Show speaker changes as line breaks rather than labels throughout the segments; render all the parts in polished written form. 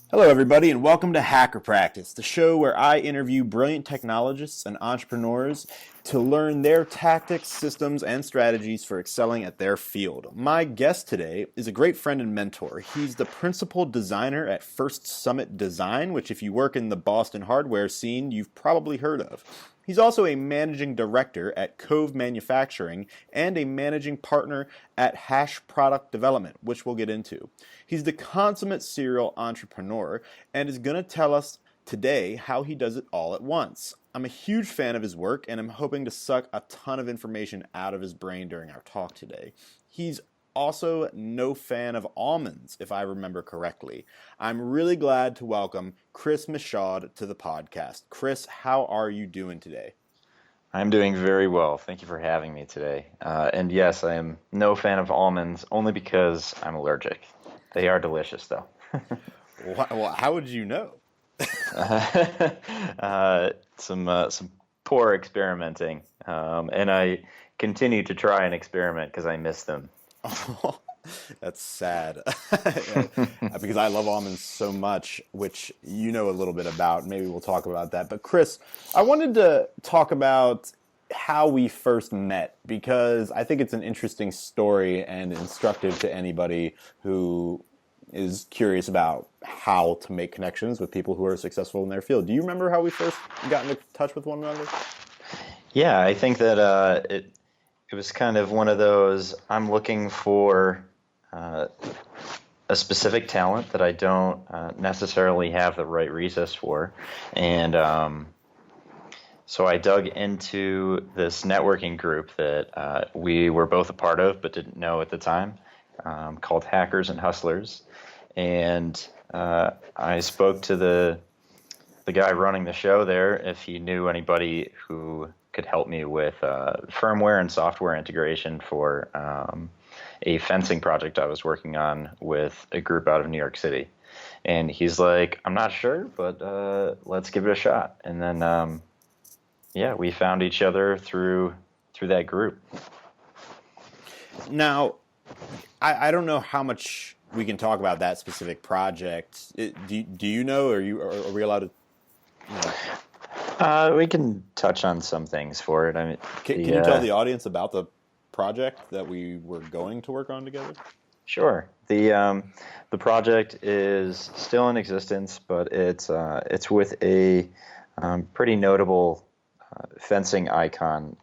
Hello, everybody, and welcome to Hacker Practice, the show where I interview brilliant technologists and entrepreneurs to learn their tactics, systems, and strategies for excelling at their field. My guest today is a great friend and mentor. He's the principal designer at First Summit Design, which if you work in the Boston hardware scene, you've probably heard of. He's also a managing director at Cove Manufacturing and a managing partner at Hash Product Development, which we'll get into. He's the consummate serial entrepreneur and is going to tell us today how he does it all at once. I'm a huge fan of his work and I'm hoping to suck a ton of information out of his brain during our talk today. He's also no fan of almonds, if I remember correctly. I'm really glad to welcome Chris Michaud to the podcast. Chris, how are you doing today?
I'm doing very well. Thank you for having me today. And yes, I am no fan of almonds, only because I'm allergic. They are delicious, though.
Well, how would you know?
Some poor experimenting, and I continue to try and experiment because I miss them.
Oh, that's sad. Because I love almonds so much, which you know a little bit about. Maybe we'll talk about that. But Chris, I wanted to talk about how we first met because I think it's an interesting story and instructive to anybody who is curious about how to make connections with people who are successful in their field. Do you remember how we first got into touch with one another?
Yeah, I think that it was kind of one of those, I'm looking for a specific talent that I don't necessarily have the right resource for. And so I dug into this networking group that we were both a part of but didn't know at the time, called Hackers and Hustlers. And I spoke to the guy running the show there if he knew anybody who could help me with firmware and software integration for a fencing project I was working on with a group out of New York City. And he's like, I'm not sure, but let's give it a shot. And then, we found each other through that group.
Now, I don't know how much we can talk about that specific project. Do you know, are we allowed to? You know?
We can touch on some things for it. I mean,
can you tell the audience about the project that we were going to work on together?
Sure. The project is still in existence, but it's with a pretty notable fencing icon,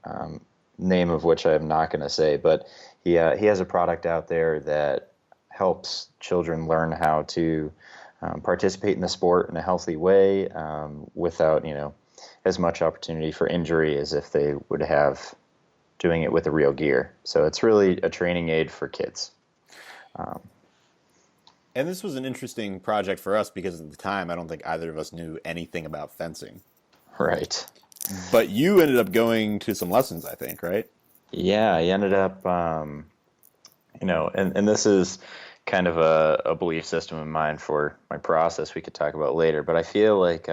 name of which I'm not going to say, but he has a product out there that helps children learn how to participate in the sport in a healthy way without, as much opportunity for injury as if they would have doing it with the real gear. So it's really a training aid for kids.
And this was an interesting project for us because at the time, I don't think either of us knew anything about fencing.
Right.
But you ended up going to some lessons, I think, right?
Yeah, I ended up, and this is kind of a belief system of mine for my process we could talk about later, but I feel like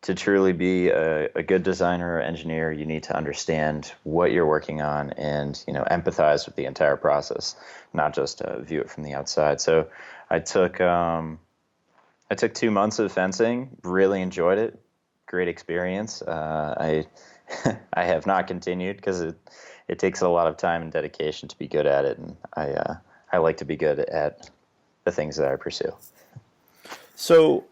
to truly be a good designer or engineer, you need to understand what you're working on and, empathize with the entire process, not just view it from the outside. So I took 2 months of fencing, really enjoyed it, great experience. I have not continued because it takes a lot of time and dedication to be good at it, and I like to be good at the things that I pursue.
So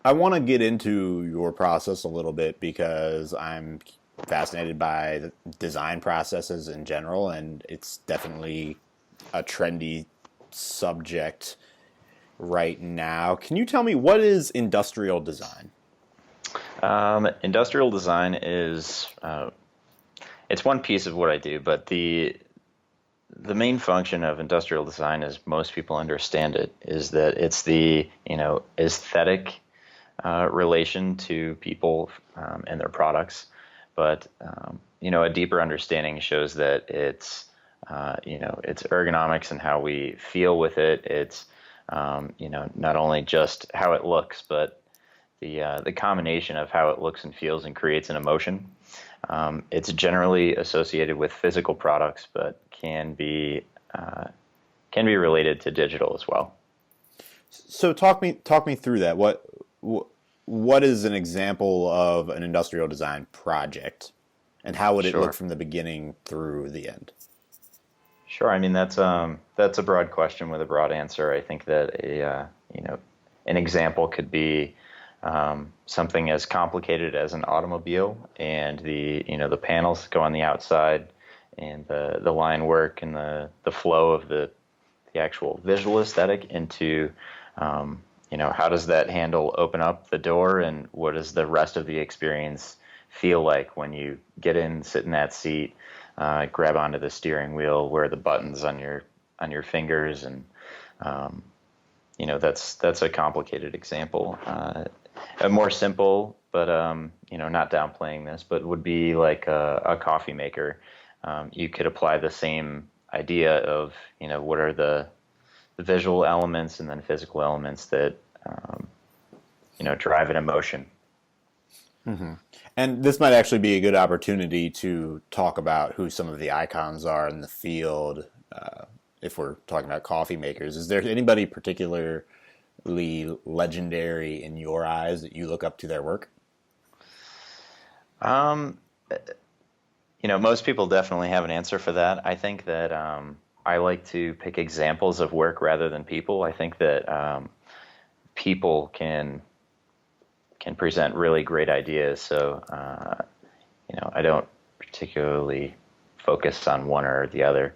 I want to get into your process a little bit because I'm fascinated by the design processes in general, and it's definitely a trendy subject right now. Can you tell me, what is industrial design?
Industrial design is it's one piece of what I do, but the main function of industrial design, as most people understand it, is that it's the aesthetic relation to people and their products, but a deeper understanding shows that it's it's ergonomics and how we feel with it. It's not only just how it looks, but the combination of how it looks and feels and creates an emotion. It's generally associated with physical products, but can be related to digital as well.
So talk me through that. What is an example of an industrial design project, and how would it look
Sure.
from the beginning through the end?
Sure. I mean, that's a broad question with a broad answer. I think that an example could be something as complicated as an automobile, and the panels go on the outside, and the line work and the flow of the actual visual aesthetic into how does that handle open up the door, and what does the rest of the experience feel like when you get in, sit in that seat, grab onto the steering wheel, wear the buttons on your fingers, and that's a complicated example. A more simple, but not downplaying this, but would be like a coffee maker. You could apply the same idea of what are the visual elements and then physical elements that drive an emotion.
And this might actually be a good opportunity to talk about who some of the icons are in the field. If we're talking about coffee makers, is there anybody particularly legendary in your eyes that you look up to their work?
Um, Most people definitely have an answer for that. I think that I like to pick examples of work rather than people. I think that people can present really great ideas. So, I don't particularly focus on one or the other.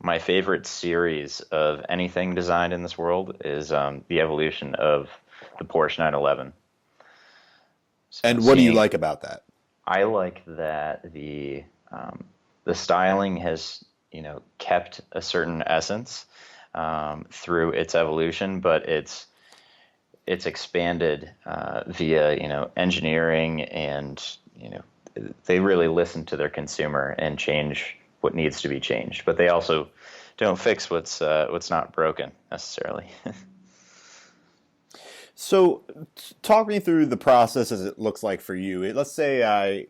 My favorite series of anything designed in this world is the evolution of the Porsche 911. So
And what do you
seeing,
like about that?
I like that the styling has kept a certain essence through its evolution, but it's expanded via engineering, and they really listen to their consumer and change what needs to be changed, but they also don't fix what's not broken necessarily.
So, talk me through the process as it looks like for you. Let's say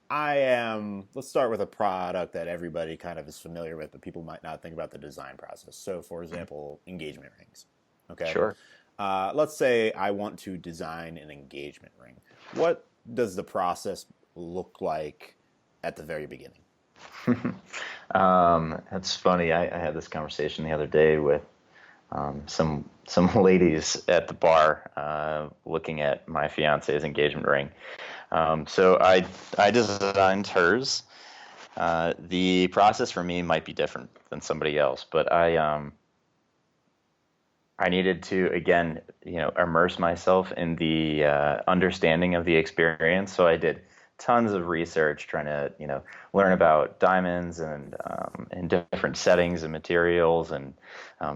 let's start with a product that everybody kind of is familiar with, but people might not think about the design process. So, for example, engagement rings. Okay.
Sure.
Let's say I want to design an engagement ring. What does the process look like at the very beginning?
That's funny. I had this conversation the other day with some ladies at the bar looking at my fiance's engagement ring. So I designed hers. The process for me might be different than somebody else, but I needed to again immerse myself in the understanding of the experience. So I did tons of research trying to learn about diamonds and different settings and materials, and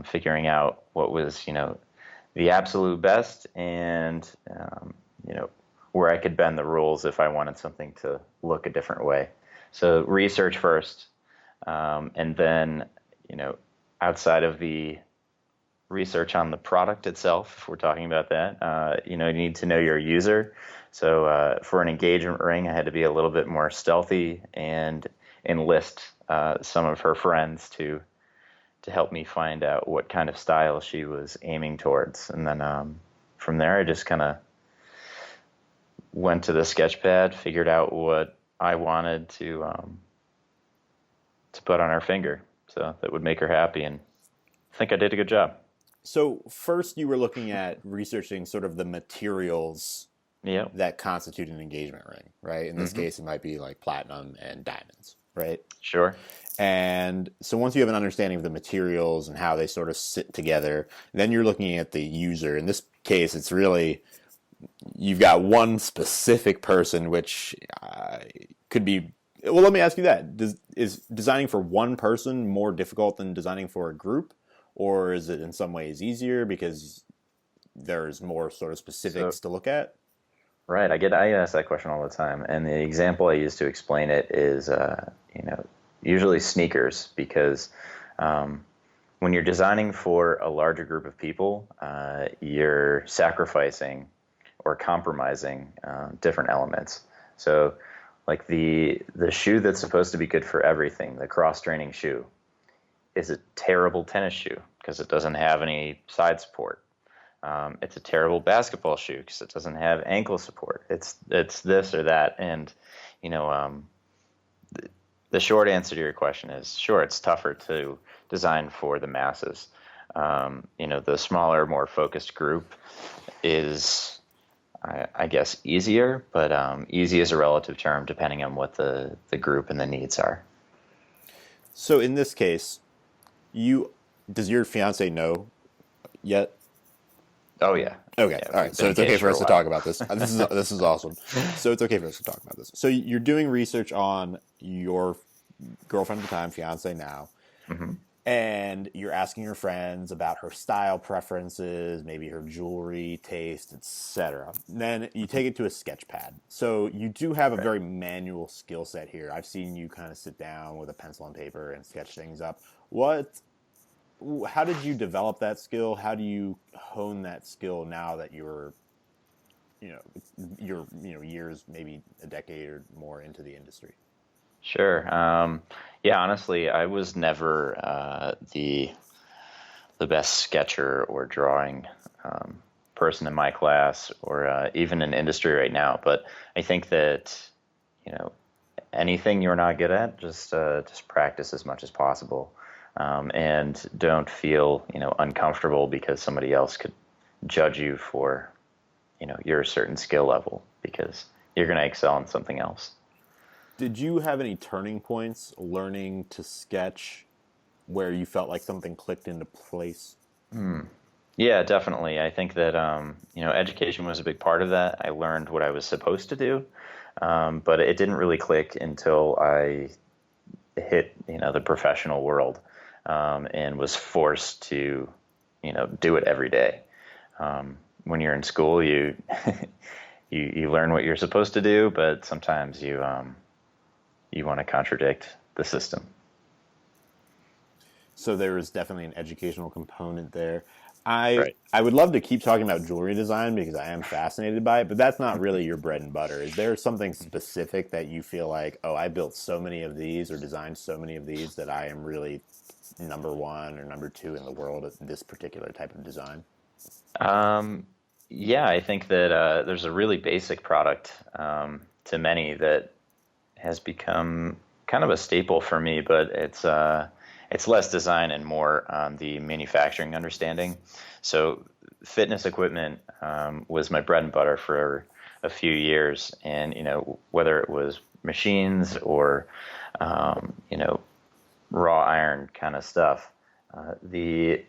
figuring out what was the absolute best, and where I could bend the rules if I wanted something to look a different way. So research first, and then outside of the research on the product itself, if we're talking about that, you need to know your user. So for an engagement ring, I had to be a little bit more stealthy and enlist some of her friends to help me find out what kind of style she was aiming towards. And then from there, I just kind of went to the sketch pad, figured out what I wanted to put on her finger, so that would make her happy, and I think I did a good job.
So, first, you were looking at researching sort of the materials
Yeah.
that constitute an engagement ring, right? In this case, it might be like platinum and diamonds, right?
Sure.
And so once you have an understanding of the materials and how they sort of sit together, then you're looking at the user. In this case, it's really, you've got one specific person, which could be, well, let me ask you that. Is designing for one person more difficult than designing for a group? Or is it in some ways easier because there's more sort of specifics
So
to look at?
right, I get asked that question all the time, and the example I use to explain it is, usually sneakers, because when you're designing for a larger group of people, you're sacrificing or compromising different elements. So, like the shoe that's supposed to be good for everything, the cross-training shoe, is a terrible tennis shoe because it doesn't have any side support. It's a terrible basketball shoe because it doesn't have ankle support. It's this or that, and you know, the short answer to your question is sure, it's tougher to design for the masses. The smaller, more focused group is, I guess, easier, but easy is a relative term depending on what the group and the needs are.
So in this case, does your fiance know yet?
Oh yeah.
Okay.
Yeah,
All right.
we've
So
been
it's okay
engaged
for
a
us to
while.
talk about this. This is awesome. So it's okay for us to talk about this. So you're doing research on your girlfriend at the time, fiance now,
Hmm.
and you're asking your friends about her style preferences, maybe her jewelry taste, etc. Then you take it to a sketch pad. So you do have a
Right.
very manual skill set here. I've seen you kind of sit down with a pencil and paper and sketch things up. How did you develop that skill? How do you hone that skill now that you're years, maybe a decade or more into the industry?
Sure. Yeah, honestly, I was never the best sketcher or drawing person in my class, or even in industry right now. But I think that you know anything you're not good at, just practice as much as possible, and don't feel uncomfortable because somebody else could judge you for your certain skill level, because you're going to excel in something else.
Did you have any turning points learning to sketch where you felt like something clicked into place?
Yeah, definitely. I think that education was a big part of that. I learned what I was supposed to do, but it didn't really click until I hit the professional world, and was forced to do it every day. When you're in school, you you learn what you're supposed to do, but sometimes you want to contradict the system.
So there was definitely an educational component there. I
Right.
I would love to keep talking about jewelry design because I am fascinated by it, but that's not really your bread and butter. Is there something specific that you feel like, oh, I built so many of these or designed so many of these that I am really number one or number two in the world at this particular type of design?
Um, yeah, I think that there's a really basic product to many that has become kind of a staple for me, but it's less design and more on the manufacturing understanding. So fitness equipment was my bread and butter for a few years, and whether it was machines or raw iron kind of stuff, the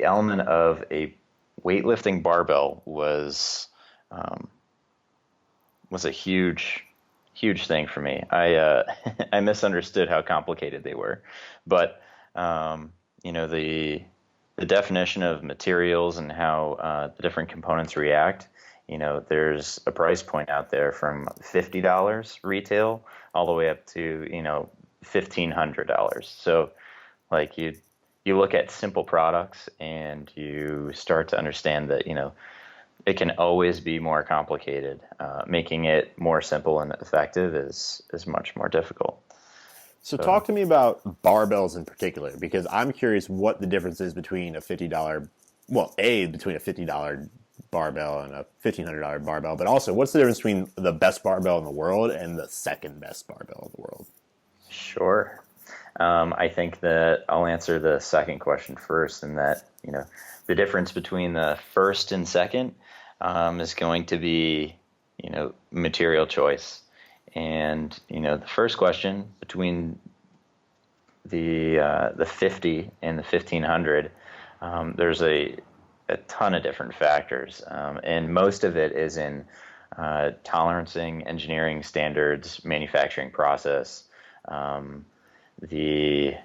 element of a weightlifting barbell um, was a huge thing for me. I misunderstood how complicated they were, but the definition of materials and how the different components react. There's a price point out there from $50 retail all the way up to $1,500. So, like you look at simple products and you start to understand that it can always be more complicated. Making it more simple and effective is much more difficult.
So
So,
talk to me about barbells in particular, because I'm curious what the difference is between a $50, between a $50 barbell and a $1,500 barbell, but also what's the difference between the best barbell in the world and the second best barbell in the world?
sure. I think that I'll answer the second question first, and that the difference between the first and second is going to be material choice. And the first question between the 50 and the 1500, there's a ton of different factors, and most of it is in tolerancing, engineering standards, manufacturing process, the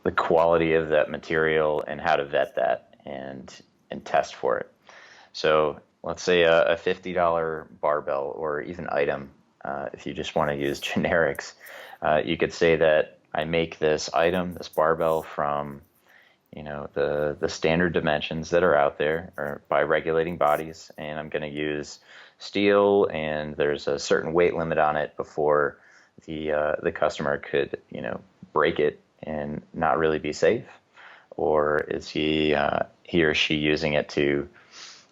the quality of that material, and how to vet that and test for it. So let's say a $50 barbell or even item, if you just want to use generics, you could say that I make this item, this barbell, from the standard dimensions that are out there or by regulating bodies, and I'm going to use steel, and there's a certain weight limit on it before the customer could break it and not really be safe. or is he or she using it to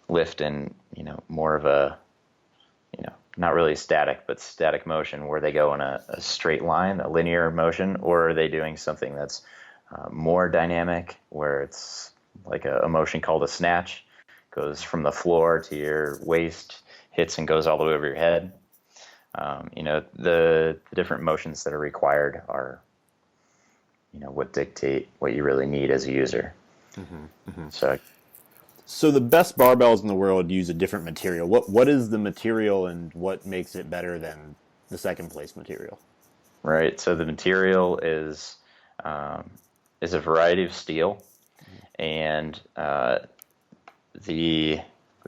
lift in, more of a, not really static, but static motion where they go in a straight line, a linear motion, or are they doing something that's more dynamic where it's like a motion called a snatch, goes from the floor to your waist, hits and goes all the way over your head. The different motions that are required are, what dictate what you really need as a user.
So the best barbells in the world use a different material. What is the material and what makes it better than the second place material?
Right. So the material is a variety of steel, and the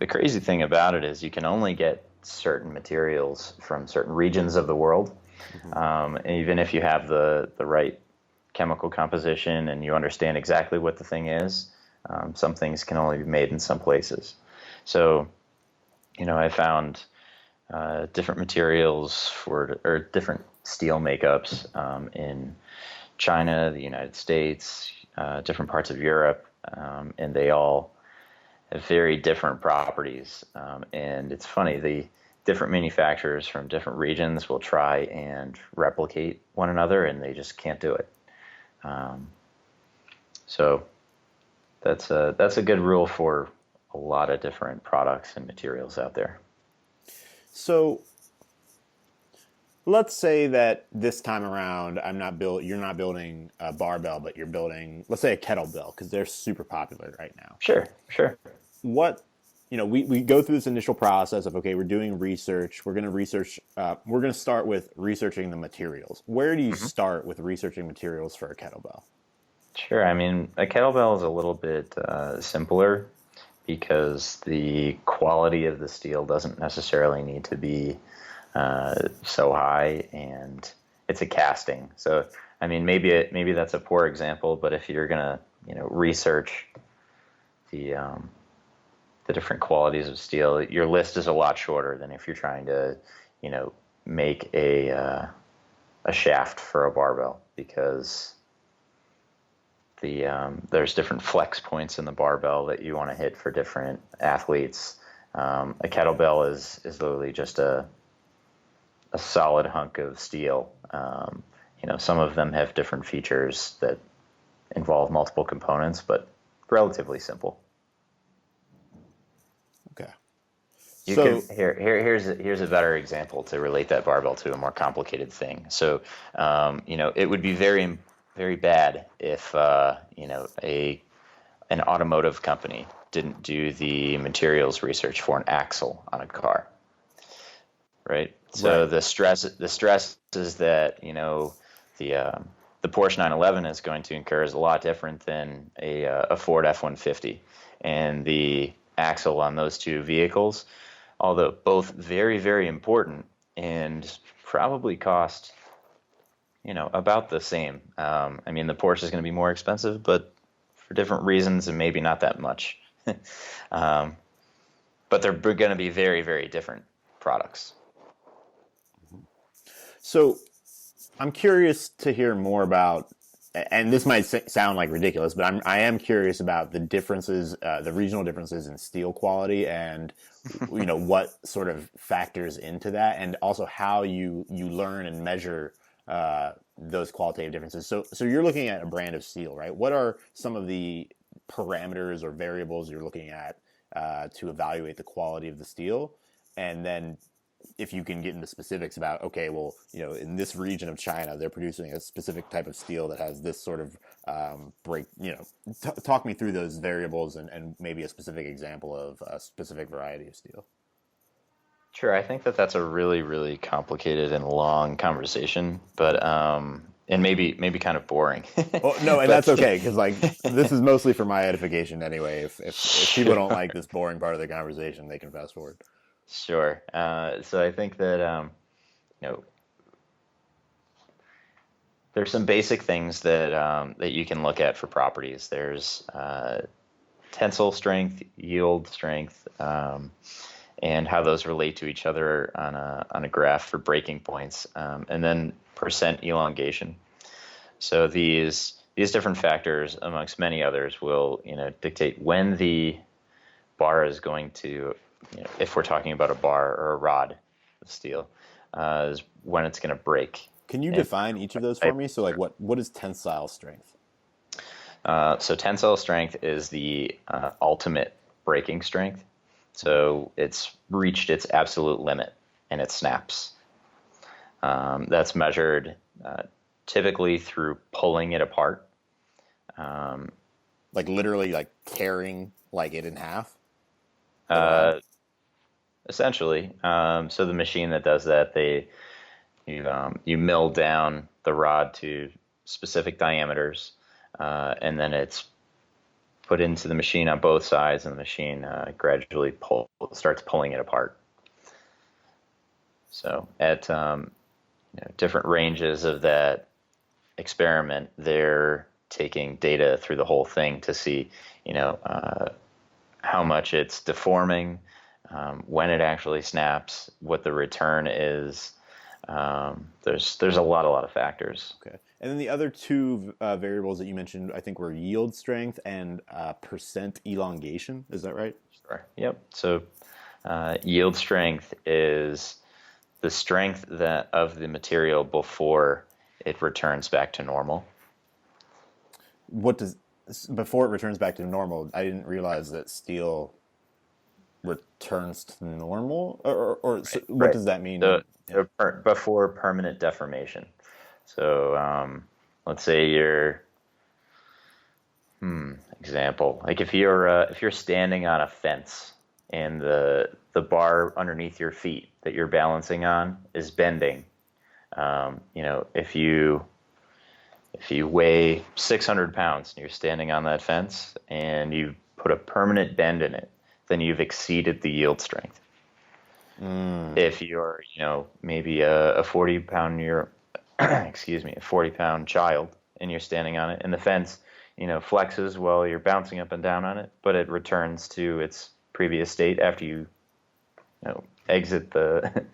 crazy thing about it is you can only get certain materials from certain regions of the world. And even if you have the right chemical composition and you understand exactly what the thing is, some things can only be made in some places. So, I found different materials or different steel makeups in China, the United States, different parts of Europe, and they all have very different properties. And it's funny, the different manufacturers from different regions will try and replicate one another, and they just can't do it. So that's a good rule for a lot of different products and materials out there.
So let's say that this time around you're not building a barbell, but you're building, let's say, a kettlebell, because they're super popular right now.
Sure.
We go through this initial process of, okay, we're doing research. We're going to start with researching the materials. Where do you start with researching materials for a kettlebell?
Sure. I mean, a kettlebell is a little bit simpler because the quality of the steel doesn't necessarily need to be so high, and it's a casting. So, I mean, maybe that's a poor example, but if you're gonna, research the different qualities of steel, your list is a lot shorter than if you're trying to, make a shaft for a barbell, because there's different flex points in the barbell that you want to hit for different athletes. A kettlebell is literally just a solid hunk of steel. Some of them have different features that involve multiple components, but relatively simple.
Okay.
Here's a better example to relate that barbell to a more complicated thing. So, it would be very, very bad if an automotive company didn't do the materials research for an axle on a car, right? So the stress is that the Porsche 911 is going to incur is a lot different than a Ford F-150, and the axle on those two vehicles, although both very, very important and probably cost about the same. I mean, the Porsche is going to be more expensive, but for different reasons, and maybe not that much. But they're going to be very, very different products.
So I'm curious to hear more about, and this might sound like ridiculous, but I am curious about the differences, the regional differences in steel quality, and what sort of factors into that, and also how you learn and measure those qualitative differences. So you're looking at a brand of steel, right? What are some of the parameters or variables you're looking at to evaluate the quality of the steel? And then if you can get into specifics about, okay, well, in this region of China, they're producing a specific type of steel that has this sort of talk me through those variables and maybe a specific example of a specific variety of steel.
Sure, I think that's a really, really complicated and long conversation, but and maybe kind of boring.
Oh, no, and that's okay, because this is mostly for my edification anyway. If people don't like this boring part of the conversation, they can fast forward.
Sure. So I think that there's some basic things that you can look at for properties. There's tensile strength, yield strength, and how those relate to each other on a graph for breaking points, and then percent elongation. So these these different factors, amongst many others, will dictate when the bar is going to, if we're talking about a bar or a rod of steel, is when it's going to break.
Can you define each of those for me? So like what is tensile strength?
So tensile strength is the ultimate breaking strength. So it's reached its absolute limit and it snaps. That's measured typically through pulling it apart.
Like literally like tearing like it in half?
Essentially. So the machine that does that, you mill down the rod to specific diameters, and then it's put into the machine on both sides, and the machine gradually starts pulling it apart. So at different ranges of that experiment, they're taking data through the whole thing to see, how much it's deforming, when it actually snaps, what the return is. There's a lot of factors.
Okay. And then the other two variables that you mentioned, I think, were yield strength and percent elongation. Is that right?
Sure. Yep. So yield strength is the strength of the material before it returns back to normal.
Before it returns back to normal, I didn't realize that steel returns to normal, or so what does that mean?
So before permanent deformation. So let's say example, like if you're standing on a fence and the bar underneath your feet that you're balancing on is bending, if you weigh 600 pounds and you're standing on that fence and you put a permanent bend in it, then you've exceeded the yield strength. If you're, maybe a 40-pound a 40-pound child and you're standing on it and the fence, flexes while you're bouncing up and down on it, but it returns to its previous state after you, exit the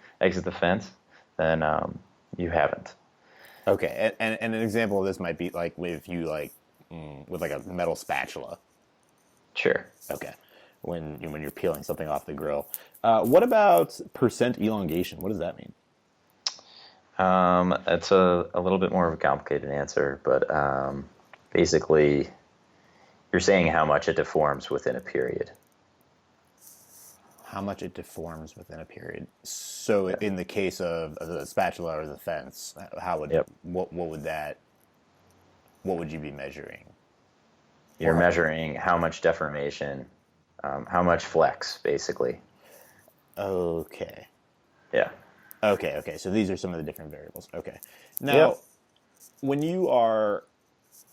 fence, then you haven't.
Okay, and an example of this might be like with like a metal spatula.
Sure.
Okay, when you're peeling something off the grill. What about percent elongation? What does that mean?
It's a little bit more of a complicated answer, but basically, you're saying how much it deforms within a period.
How much it deforms within a period. So in the case of the spatula or the fence, what would you be measuring?
You're measuring how much deformation, how much flex, basically.
Okay.
Yeah.
Okay. So these are some of the different variables. Okay. Now, when you are,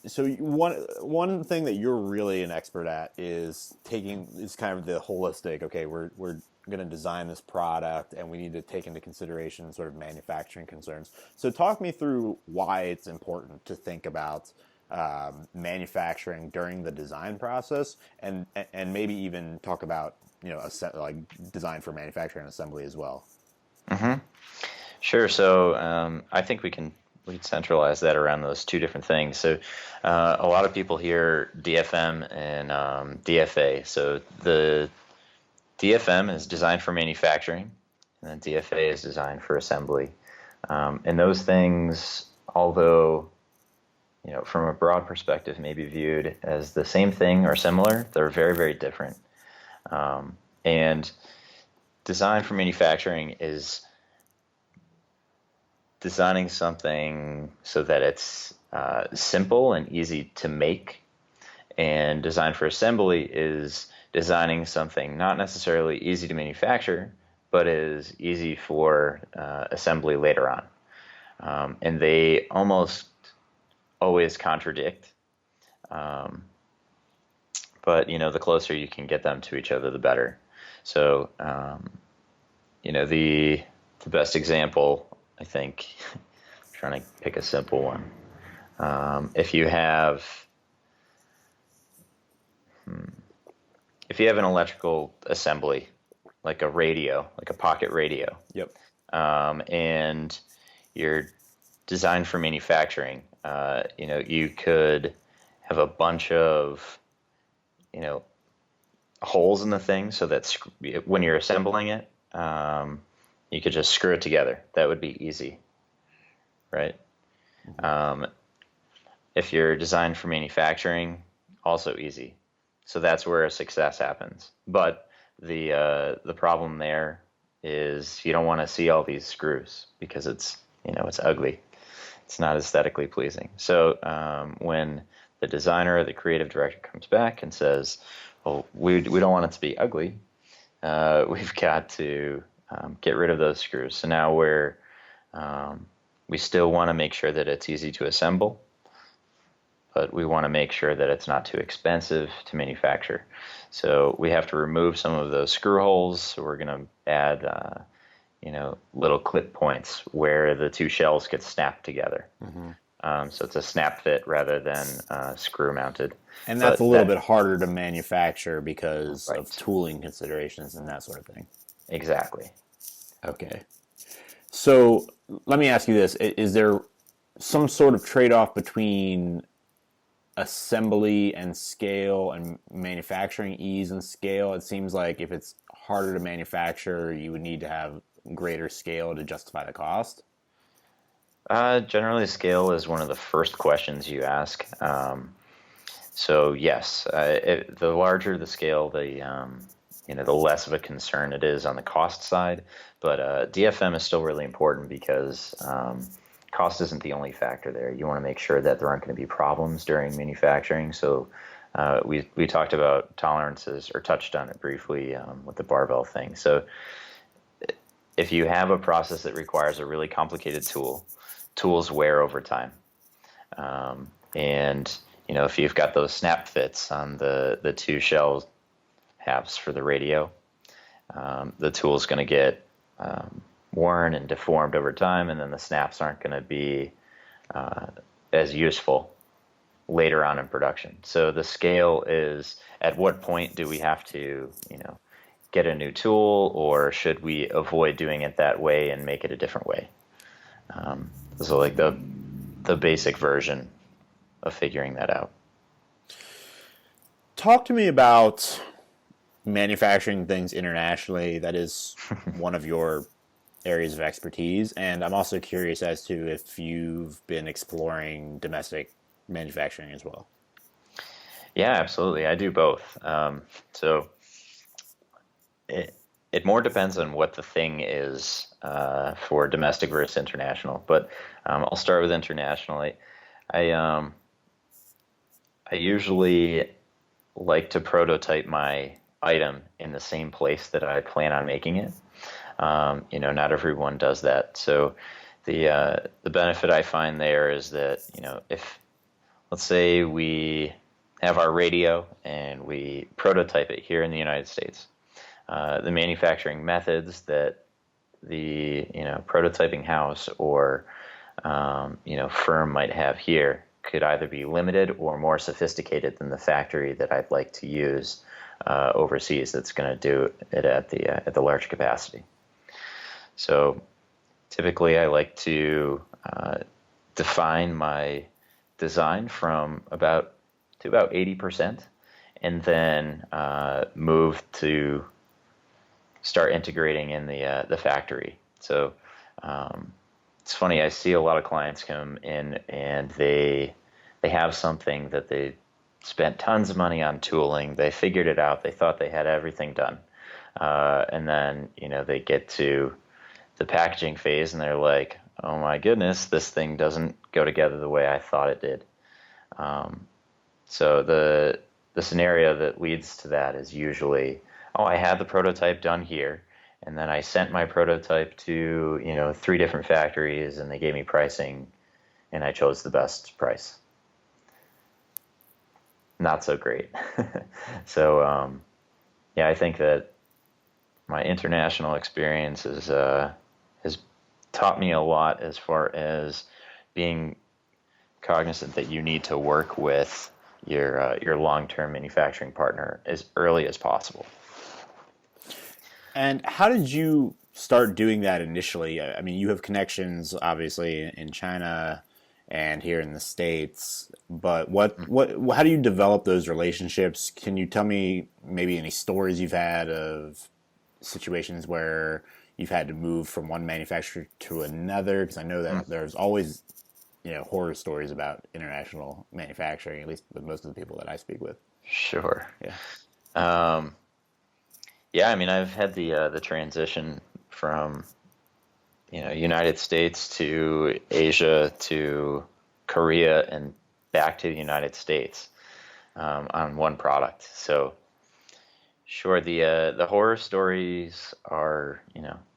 so one thing that you're really an expert at is kind of the holistic. Okay, we're going to design this product, and we need to take into consideration sort of manufacturing concerns. So talk me through why it's important to think about manufacturing during the design process, and maybe even talk about like design for manufacturing and assembly as well.
Mm-hmm. Sure. So I think we can centralize that around those two different things. So a lot of people hear DFM and DFA. So the DFM is designed for manufacturing, and then DFA is designed for assembly. And those things, although from a broad perspective may be viewed as the same thing or similar, they're very, very different. And design for manufacturing is designing something so that it's simple and easy to make. And design for assembly is designing something not necessarily easy to manufacture, but is easy for assembly later on. And they almost always contradict. But the closer you can get them to each other, the better. So, the best example, I think, I'm trying to pick a simple one. If you have an electrical assembly, like a radio, like a pocket radio.
Yep.
And you're designed for manufacturing, you could have a bunch of, holes in the thing so that when you're assembling it, you could just screw it together. That would be easy, right? If you're designed for manufacturing, also easy. So that's where a success happens. But the problem there is you don't want to see all these screws because it's ugly. It's not aesthetically pleasing. So when the designer or the creative director comes back and says, well, we don't want it to be ugly, we've got to get rid of those screws. So now we still want to make sure that it's easy to assemble, but we want to make sure that it's not too expensive to manufacture. So we have to remove some of those screw holes. So we're going to add, little clip points where the two shells get snapped together. So it's a snap fit rather than screw mounted.
And that's a little bit harder to manufacture because of tooling considerations and that sort of thing.
Exactly.
Okay. So let me ask you this. Is there some sort of trade-off between assembly and scale and manufacturing ease and scale? It seems like if it's harder to manufacture, you would need to have greater scale to justify the cost.
Generally, scale is one of the first questions you ask. So yes, the larger the scale, the less of a concern it is on the cost side. But DFM is still really important because cost isn't the only factor there. You want to make sure that there aren't going to be problems during manufacturing. So we talked about tolerances, or touched on it briefly with the barbell thing. So if you have a process that requires a really complicated tool, tools wear over time. And if you've got those snap fits on the two shell halves for the radio, the tool's going to get worn and deformed over time, and then the snaps aren't going to be as useful later on in production. So the scale is, at what point do we have to, get a new tool, or should we avoid doing it that way and make it a different way? So like the basic version of figuring that out.
Talk to me about manufacturing things internationally. That is one of your areas of expertise. And I'm also curious as to if you've been exploring domestic manufacturing as well.
Yeah, absolutely. I do both. So it more depends on what the thing is for domestic versus international. But I'll start with internationally. I usually like to prototype my item in the same place that I plan on making it. Not everyone does that. So the benefit I find there is that, if, let's say we have our radio and we prototype it here in the United States, the manufacturing methods that the prototyping house or firm might have here could either be limited or more sophisticated than the factory that I'd like to use overseas that's going to do it at the large capacity. So typically I like to define my design from about 80%, and then move to start integrating in the factory. So it's funny, I see a lot of clients come in and they have something that they spent tons of money on tooling. They figured it out. They thought they had everything done. And then, they get to the packaging phase and they're like, oh my goodness, this thing doesn't go together the way I thought it did. So the scenario that leads to that is usually, I had the prototype done here, and then I sent my prototype to 3 different factories, and they gave me pricing, and I chose the best price. Not so great. So I think that my international experience has taught me a lot as far as being cognizant that you need to work with your long-term manufacturing partner as early as possible.
And how did you start doing that initially? I mean, you have connections obviously in China and here in the States, but how do you develop those relationships? Can you tell me maybe any stories you've had of situations where you've had to move from one manufacturer to another? Because I know that there's always, horror stories about international manufacturing, at least with most of the people that I speak with.
Sure.
Yeah.
Yeah, I mean, I've had the transition from United States to Asia to Korea and back to the United States on one product. So sure, the horror stories are,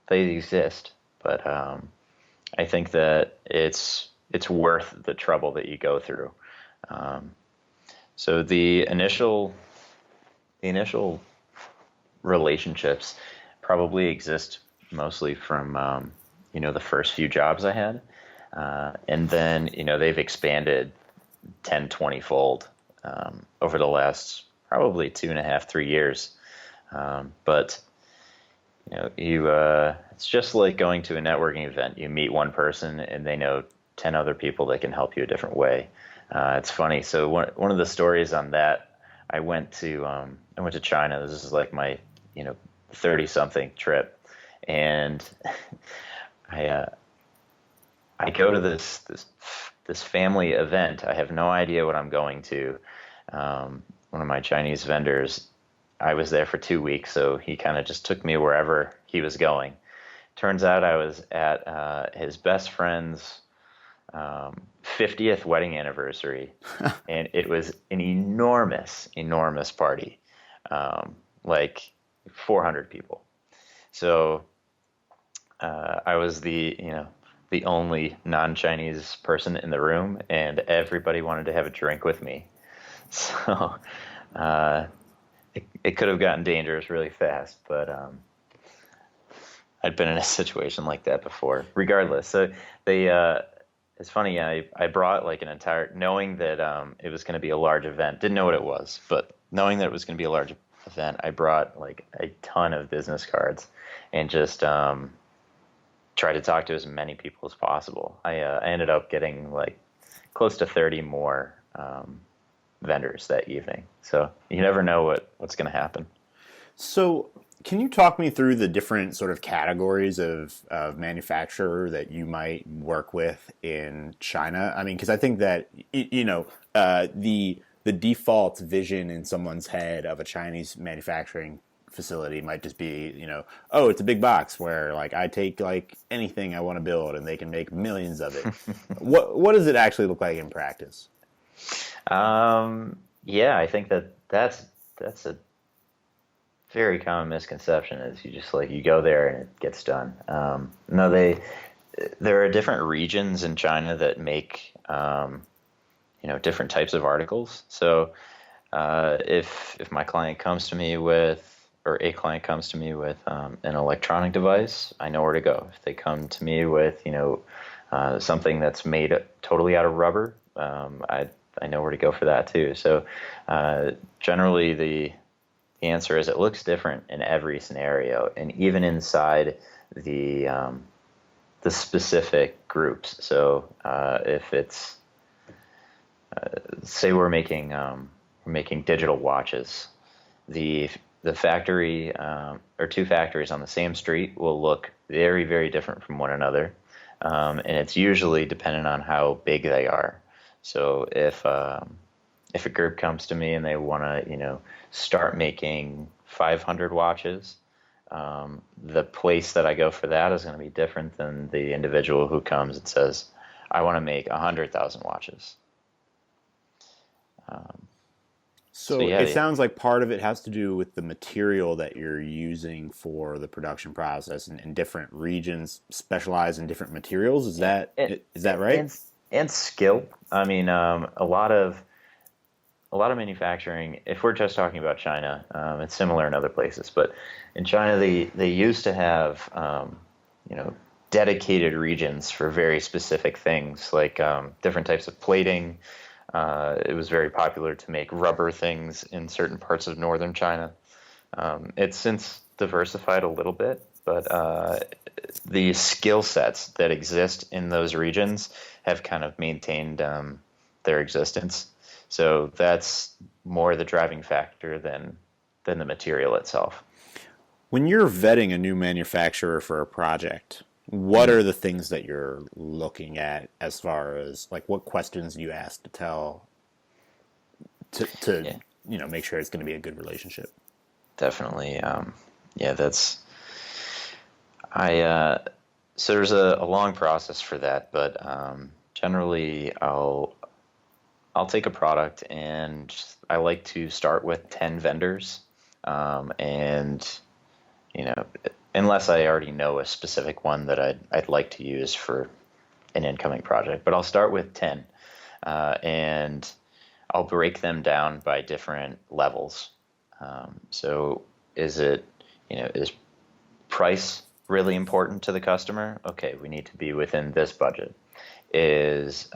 they exist, but I think that it's worth the trouble that you go through. So the initial relationships probably exist mostly from the first few jobs I had, and then they've expanded 10, 20 fold over the last probably 2.5, 3 years. But it's just like going to a networking event. You meet one person and they know 10 other people that can help you a different way. It's funny. So one of the stories on that, I went to China. This is like my 30-something trip, and I go to this family event. I have no idea what I'm going to. One of my Chinese vendors, I was there for 2 weeks, so he kind of just took me wherever he was going. Turns out I was at his best friend's 50th wedding anniversary, and it was an enormous, enormous party, like 400 people. So I was the only non-Chinese person in the room, and everybody wanted to have a drink with me. So it could have gotten dangerous really fast, but I'd been in a situation like that before. Regardless, so it's funny. I brought like an entire, knowing that it was going to be a large event. Didn't know what it was, but knowing that it was going to be a large event, I brought like a ton of business cards and just try to talk to as many people as possible. I ended up getting like close to 30 more vendors that evening. So you never know what's going to happen.
So can you talk me through the different sort of categories of manufacturer that you might work with in China? I mean, because I think that, the default vision in someone's head of a Chinese manufacturing facility might just be, oh, it's a big box where like I take like anything I want to build and they can make millions of it. What does it actually look like in practice?
Yeah, I think that's a very common misconception is you just like you go there and it gets done. No, there are different regions in China that make different types of articles. So if my client comes to me with, or a client comes to me with an electronic device, I know where to go. If they come to me with something that's made totally out of rubber, I know where to go for that too. So generally the answer is it looks different in every scenario, and even inside the specific groups. So if it's say we're making digital watches, the factory or two factories on the same street will look very, very different from one another, and it's usually dependent on how big they are. So if a group comes to me and they want to start making 500 watches, the place that I go for that is going to be different than the individual who comes and says, I want to make 100,000 watches.
So
yeah,
it sounds like part of it has to do with the material that you're using for the production process, and different regions specialize in different materials. Is that right?
And skill. I mean, a lot of manufacturing, if we're just talking about China, it's similar in other places, but in China they used to have dedicated regions for very specific things, like different types of plating. It was very popular to make rubber things in certain parts of northern China. It's since diversified a little bit, but the skill sets that exist in those regions have kind of maintained their existence. So that's more the driving factor than the material itself.
When you're vetting a new manufacturer for a project, what are the things that you're looking at as far as like what questions do you ask to make sure it's going to be a good relationship?
Definitely. That's so there's a long process for that, but generally I'll take a product and I like to start with 10 vendors, and unless I already know a specific one that I'd like to use for an incoming project, but I'll start with 10, and I'll break them down by different levels. So is price really important to the customer? Okay, we need to be within this budget. Is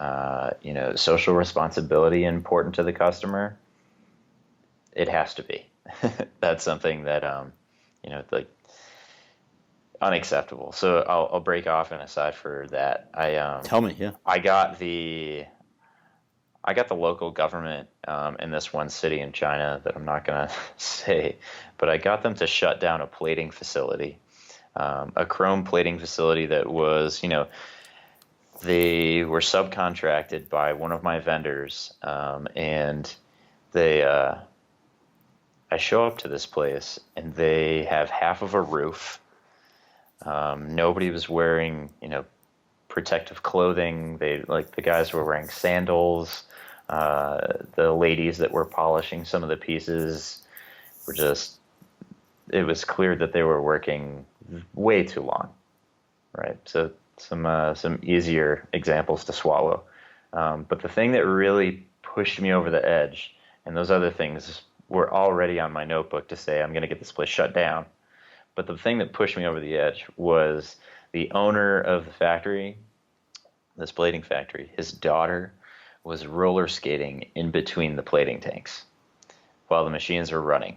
social responsibility important to the customer? It has to be. That's something that like unacceptable. So I'll break off and aside for that.
Tell me, yeah.
I got the local government in this one city in China that I'm not going to say, but I got them to shut down a plating facility, a chrome plating facility that was, they were subcontracted by one of my vendors, and I show up to this place and they have half of a roof. Nobody was wearing, protective clothing. The guys were wearing sandals. The ladies that were polishing some of the pieces were it was clear that they were working way too long, right? So some easier examples to swallow. But the thing that really pushed me over the edge, and those other things were already on my notebook to say, I'm going to get this place shut down. But the thing that pushed me over the edge was the owner of the factory, this plating factory, his daughter was roller skating in between the plating tanks while the machines are running.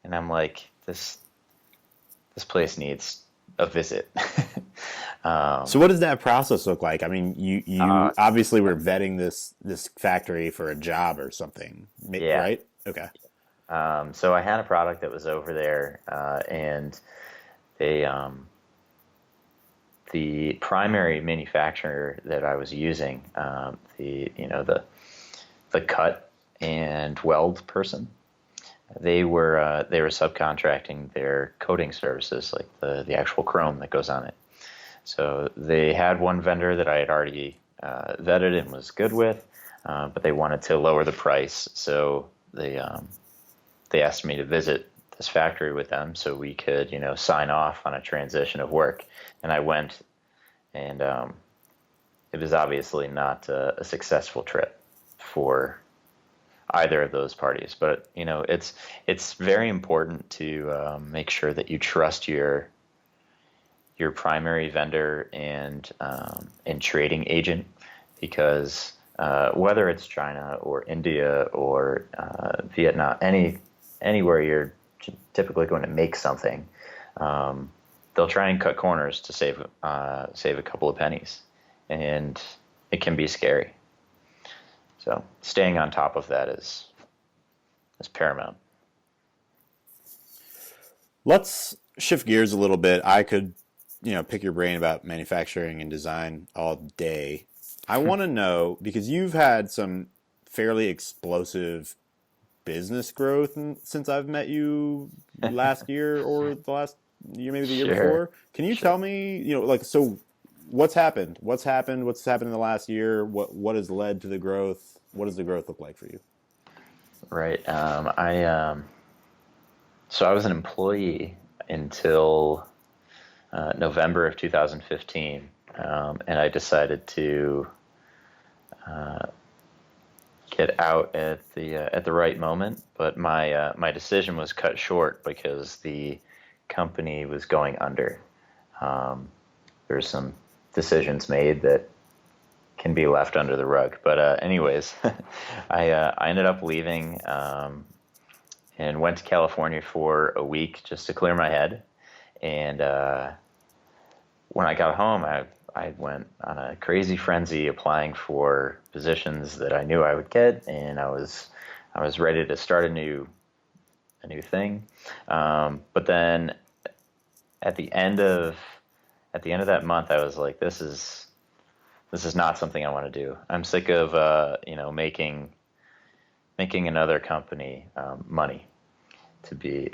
And I'm like, this place needs a visit.
So what does that process look like? I mean, you obviously were vetting this factory for a job or something,
yeah.
Right? Okay.
So I had a product that was over there, and they, the primary manufacturer that I was using, the cut and weld person, they were subcontracting their coating services, like the actual chrome that goes on it. So they had one vendor that I had already vetted and was good with, but they wanted to lower the price, so they asked me to visit this factory with them so we could, sign off on a transition of work. And I went, and it was obviously not a successful trip for either of those parties. But it's very important to make sure that you trust your primary vendor and trading agent, because whether it's China or India or Vietnam, anywhere you're typically going to make something, they'll try and cut corners to save a couple of pennies, and it can be scary. So staying on top of that is paramount.
Let's shift gears a little bit. I could, pick your brain about manufacturing and design all day. I want to know, because you've had some fairly explosive business growth since I've met you last year or the last year, maybe the year before. Can you tell me, so what's happened? What's happened in the last year? What has led to the growth? What does the growth look like for you?
Right. So I was an employee until November of 2015, and I decided to get out at the right moment. But my decision was cut short because the company was going under. There's some decisions made that can be left under the rug. But anyways, I ended up leaving and went to California for a week just to clear my head. And when I got home, I went on a crazy frenzy applying for positions that I knew I would get, and I was ready to start a new thing. But then at the end of that month, I was like, this is not something I want to do. I'm sick of making another company money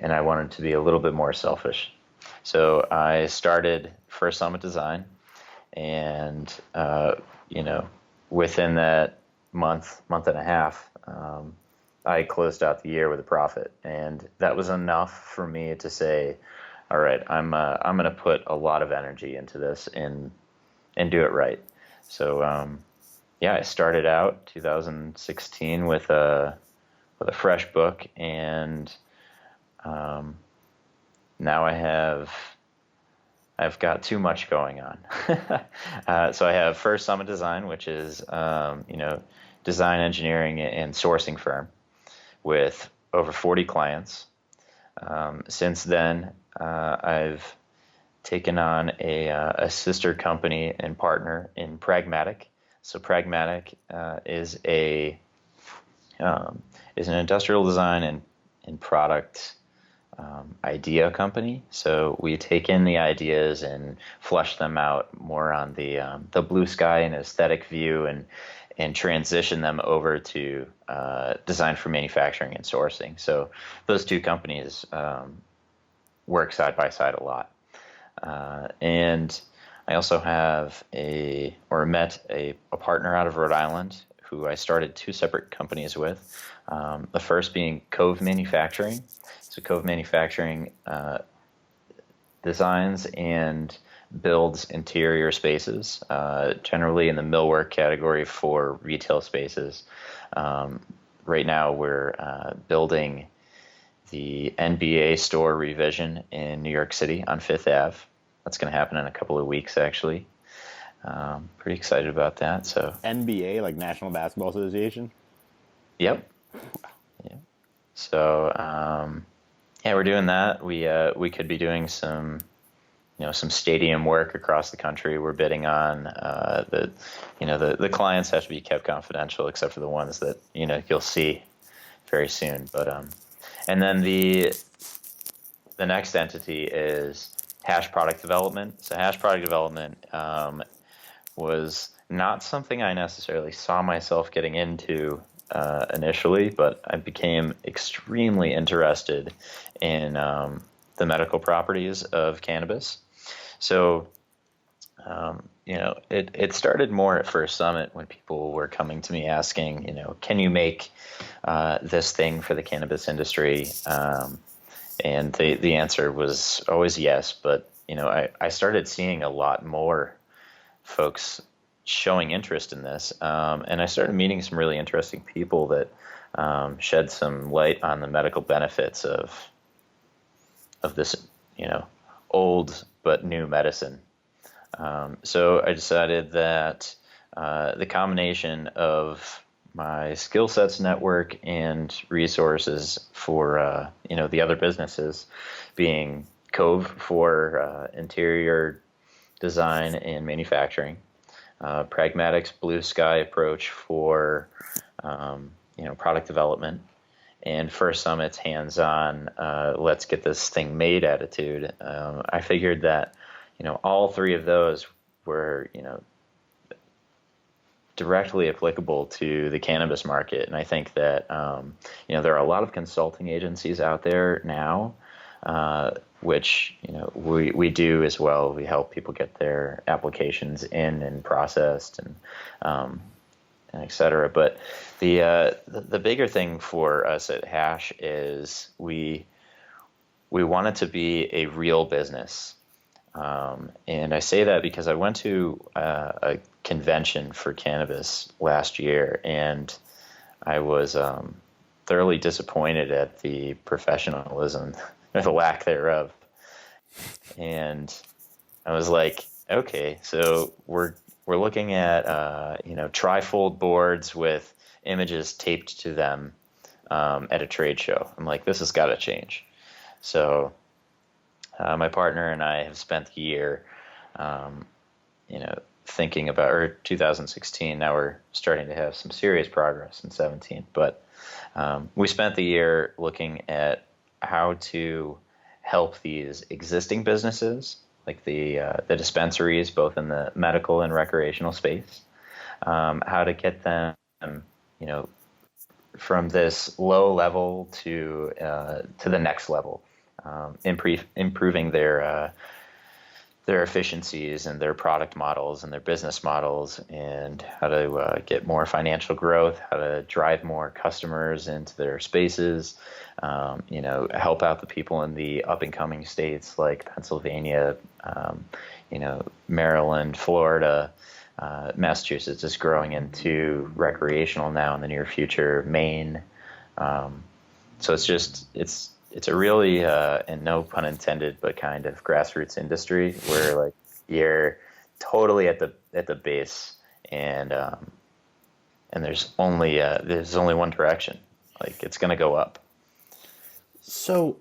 and I wanted to be a little bit more selfish. So I started First Summit Design, and within that month and a half, I closed out the year with a profit, and that was enough for me to say, all right, I'm going to put a lot of energy into this and do it right. So I started out 2016 with a fresh book, and now I've got too much going on. So I have First Summit Design, which is design, engineering, and sourcing firm with over 40 clients. Since then, I've taken on a sister company and partner in Pragmatc. So Pragmatc is an industrial design and product idea company. So we take in the ideas and flesh them out more on the blue sky and aesthetic view, and transition them over to design for manufacturing and sourcing. So those two companies work side by side a lot. And I also met a partner out of Rhode Island who I started two separate companies with. The first being Cove Manufacturing. So Cove Manufacturing designs and builds interior spaces, generally in the millwork category for retail spaces. Right now we're building the NBA store revision in New York City on Fifth Ave. That's going to happen in a couple of weeks, actually. Pretty excited about that. So
NBA, like National Basketball Association?
Yep. Yeah. So we're doing that. We could be doing some stadium work across the country. We're bidding on the clients have to be kept confidential, except for the ones that you'll see very soon. But and then the next entity is Hash Product Development. So Hash Product Development was not something I necessarily saw myself getting into initially, but I became extremely interested in the medical properties of cannabis. So, it started more at First Summit when people were coming to me asking, can you make this thing for the cannabis industry? And the answer was always yes. But, I started seeing a lot more folks showing interest in this. And I started meeting some really interesting people that shed some light on the medical benefits of this, old but new medicine. So I decided that the combination of my skill sets, network, and resources for the other businesses, being Cove for interior design and manufacturing, Pragmatic's blue sky approach for product development, and First Summit's hands-on, let's get this thing made attitude. I figured that all three of those were directly applicable to the cannabis market, and I think that there are a lot of consulting agencies out there now, which we do as well. We help people get their applications in and processed and et cetera. But the bigger thing for us at Hash is we want it to be a real business. And I say that because I went to a convention for cannabis last year, and I was thoroughly disappointed at the professionalism or the lack thereof. And I was like, okay, so we're looking at trifold boards with images taped to them at a trade show. I'm like, this has got to change. So my partner and I have spent the year, thinking about, or 2016. Now we're starting to have some serious progress in 17. But we spent the year looking at how to help these existing businesses, like the dispensaries, both in the medical and recreational space, how to get them, from this low level to the next level, improving their efficiencies and their product models and their business models, and how to get more financial growth, how to drive more customers into their spaces, help out the people in the up and coming states like Pennsylvania, Maryland, Florida. Massachusetts is growing into recreational now in the near future, Maine. So it's a really, and no pun intended, but kind of grassroots industry where like you're totally at the base, and there's only one direction, like it's going to go up.
So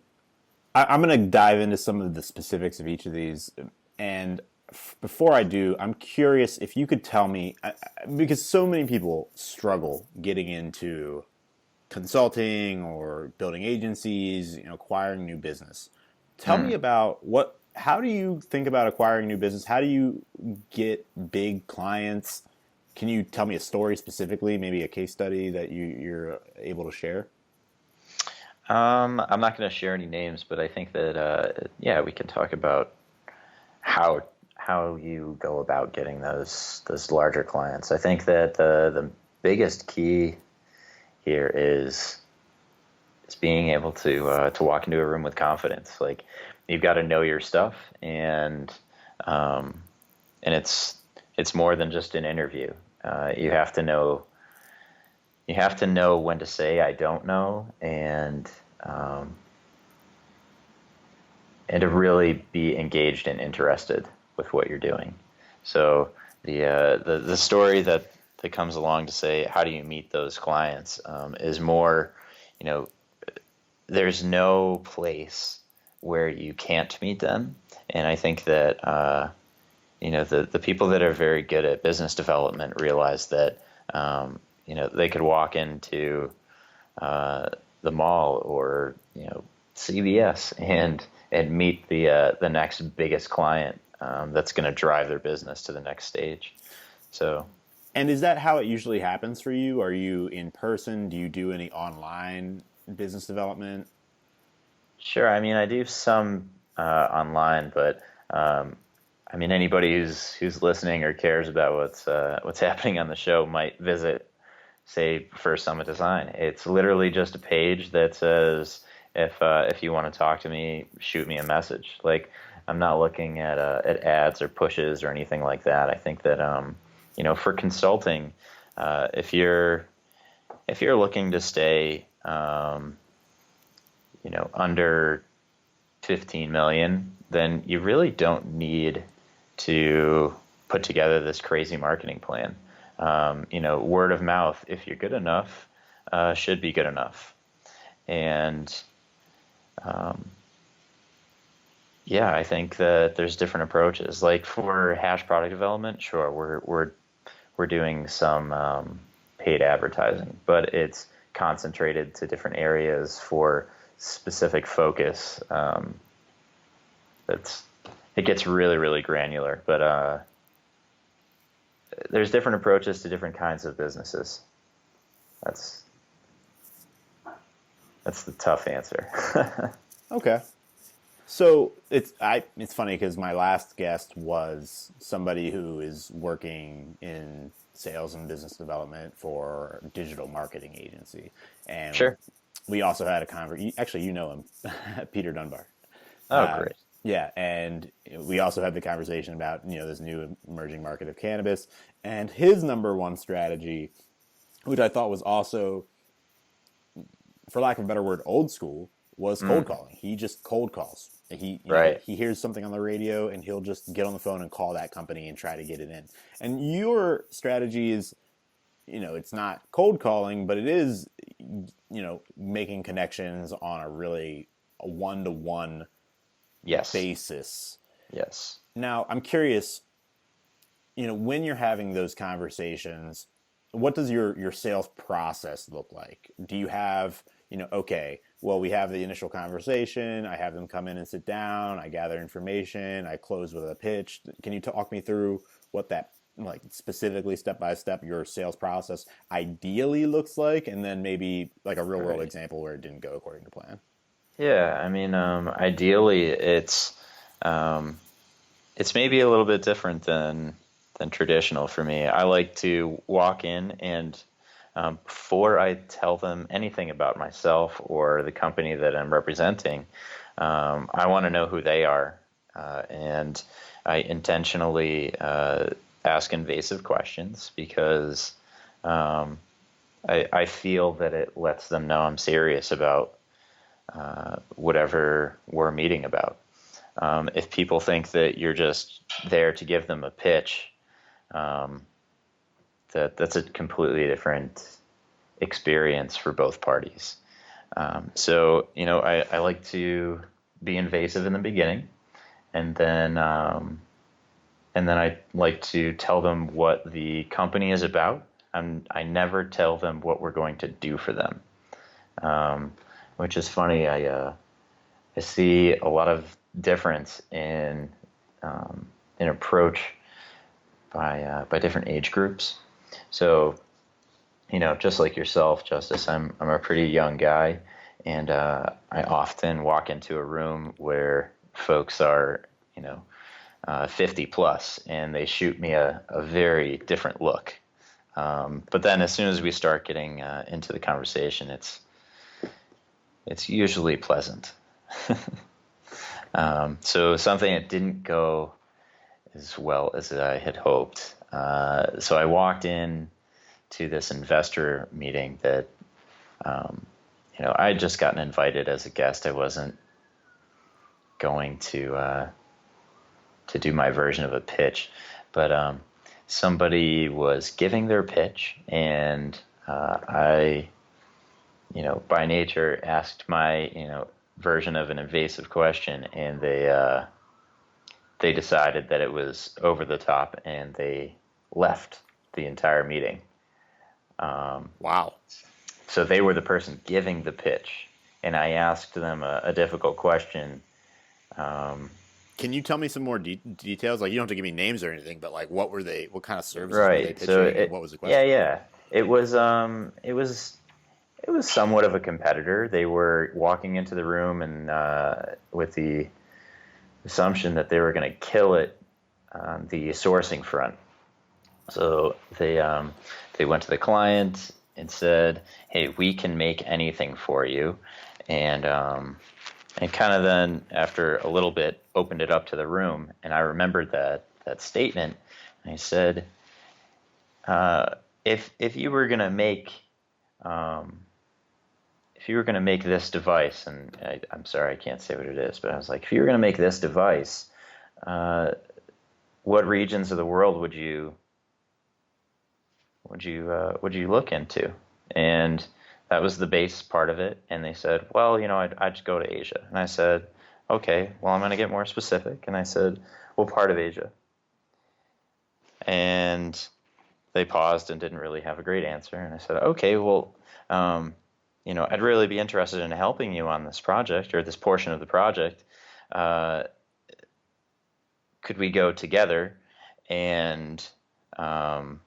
I'm going to dive into some of the specifics of each of these. And before I do, I'm curious if you could tell me, because so many people struggle getting into consulting or building agencies, acquiring new business. Tell me about how do you think about acquiring new business? How do you get big clients? Can you tell me a story specifically, maybe a case study that you're able to share?
I'm not going to share any names, but I think that we can talk about how you go about getting those larger clients. I think that the biggest key here is being able to walk into a room with confidence. Like, you've got to know your stuff, and it's more than just an interview. You have to know when to say I don't know, and to really be engaged and interested with what you're doing. So the story that comes along to say how do you meet those clients is more, there's no place where you can't meet them. And I think that the people that are very good at business development realize that they could walk into the mall or CVS and meet the next biggest client that's going to drive their business to the next stage. So.
And is that how it usually happens for you? Are you in person? Do you do any online business development?
Sure. I mean, I do some online, but anybody who's listening or cares about what's happening on the show might visit, say, First Summit Design. It's literally just a page that says, if you want to talk to me, shoot me a message. Like, I'm not looking at ads or pushes or anything like that. I think that for consulting, if you're looking to stay under 15 million, then you really don't need to put together this crazy marketing plan. Word of mouth, if you're good enough, should be good enough. And I think that there's different approaches. Like for hash product development, sure, we're doing some paid advertising, but it's concentrated to different areas for specific focus. It gets really, really granular, but there's different approaches to different kinds of businesses. That's the tough answer.
Okay. So it's funny because my last guest was somebody who is working in sales and business development for a digital marketing agency, and
Sure.
we also had a conversation. Actually, you know him, Peter Dunbar.
Oh, great.
Yeah, and we also had the conversation about this new emerging market of cannabis, and his number one strategy, which I thought was also, for lack of a better word, old school, was cold calling. He just cold calls. He hears something on the radio and he'll just get on the phone and call that company and try to get it in. And your strategy is, it's not cold calling, but it is, making connections on a one-to-one
Yes.
basis.
Yes.
Now, I'm curious, when you're having those conversations, what does your sales process look like? Do you have, okay, well, we have the initial conversation, I have them come in and sit down, I gather information, I close with a pitch. Can you talk me through what that, like, specifically step by step your sales process ideally looks like, and then maybe like a real world
Right.
example where it didn't go according to plan?
Yeah. I mean, ideally, um, it's maybe a little bit different than traditional for me. I like to walk in and before I tell them anything about myself or the company that I'm representing, I want to know who they are, and I intentionally ask invasive questions because I feel that it lets them know I'm serious about whatever we're meeting about. If people think that you're just there to give them a pitch, um, that's a completely different experience for both parties. I like to be invasive in the beginning, and then I like to tell them what the company is about. I never tell them what we're going to do for them, um, which is funny. I see a lot of difference in approach by different age groups. So, just like yourself, Justice, I'm a pretty young guy, and I often walk into a room where folks are, 50 plus, and they shoot me a very different look. But then, as soon as we start getting into the conversation, it's usually pleasant. So something that didn't go as well as I had hoped. So I walked in to this investor meeting that, I had just gotten invited as a guest. I wasn't going to do my version of a pitch, but somebody was giving their pitch, and I, by nature, asked my, version of an invasive question, and they decided that it was over the top, and they left the entire meeting.
Wow.
So they were the person giving the pitch, and I asked them a difficult question. Um,
Can you tell me some more details? Like, you don't have to give me names or anything, but like, what kind of services were they
right. So
pitching, and what was the
yeah,
question?
yeah. It was somewhat of a competitor. They were walking into the room and with the assumption that they were going to kill it on the sourcing front. So they went to the client and said, "Hey, we can make anything for you," and kind of then after a little bit opened it up to the room, and I remembered that statement. And I said, if you were gonna make um, if you were gonna make this device, and I'm sorry I can't say what it is, but I was like, if you were gonna make this device, uh, what regions of the world would you look into? And that was the base part of it. And they said, well, I'd just go to Asia. And I said, okay, well, I'm going to get more specific. And I said, well, part of Asia. And they paused and didn't really have a great answer. And I said, okay, well, I'd really be interested in helping you on this project or this portion of the project. Uh, could we go together? And um,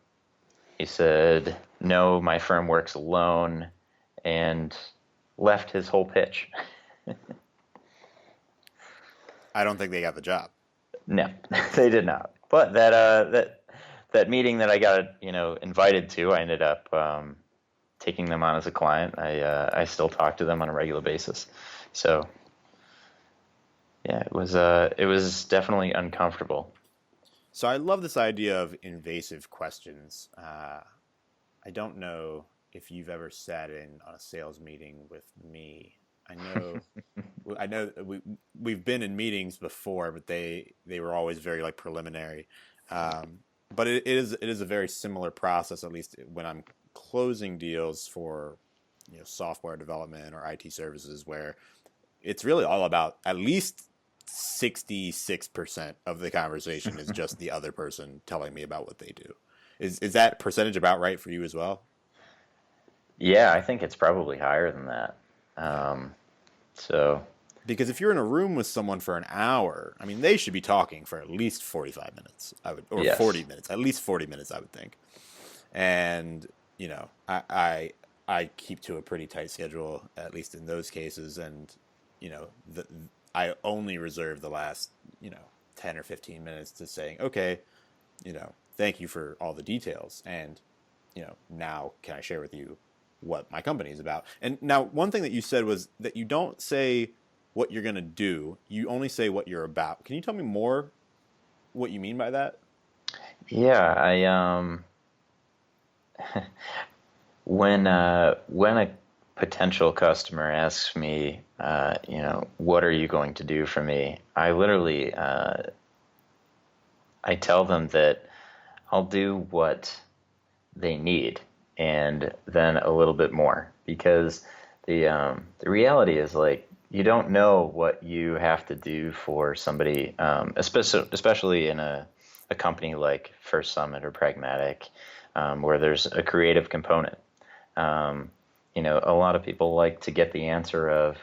he said, no, my firm works alone, and left his whole pitch.
I don't think they got the job.
No, they did not. But that meeting that I got, invited to, I ended up taking them on as a client. I still talk to them on a regular basis. So yeah, it was definitely uncomfortable.
So I love this idea of invasive questions. I don't know if you've ever sat in on a sales meeting with me. I know, I know we've been in meetings before, but they were always very like preliminary. Um, but it is a very similar process, at least when I'm closing deals for software development or IT services, where it's really all about, at least 66% of the conversation is just the other person telling me about what they do. Is that percentage about right for you as well?
Yeah, I think it's probably higher than that. So
Because if you're in a room with someone for an hour, I mean, they should be talking for at least 45 minutes, or
yes.
40 minutes, at least 40 minutes, I would think. And, you know, I keep to a pretty tight schedule, at least in those cases. And, you know, I only reserve the last, 10 or 15 minutes to saying, okay, thank you for all the details. And, now can I share with you what my company is about? And now, one thing that you said was that you don't say what you're going to do, you only say what you're about. Can you tell me more what you mean by that?
Yeah, when a potential customer asks me, what are you going to do for me? I literally I tell them that I'll do what they need and then a little bit more, because the reality is, like, you don't know what you have to do for somebody, especially in a company like First Summit or Pragmatc, where there's a creative component. A lot of people like to get the answer of,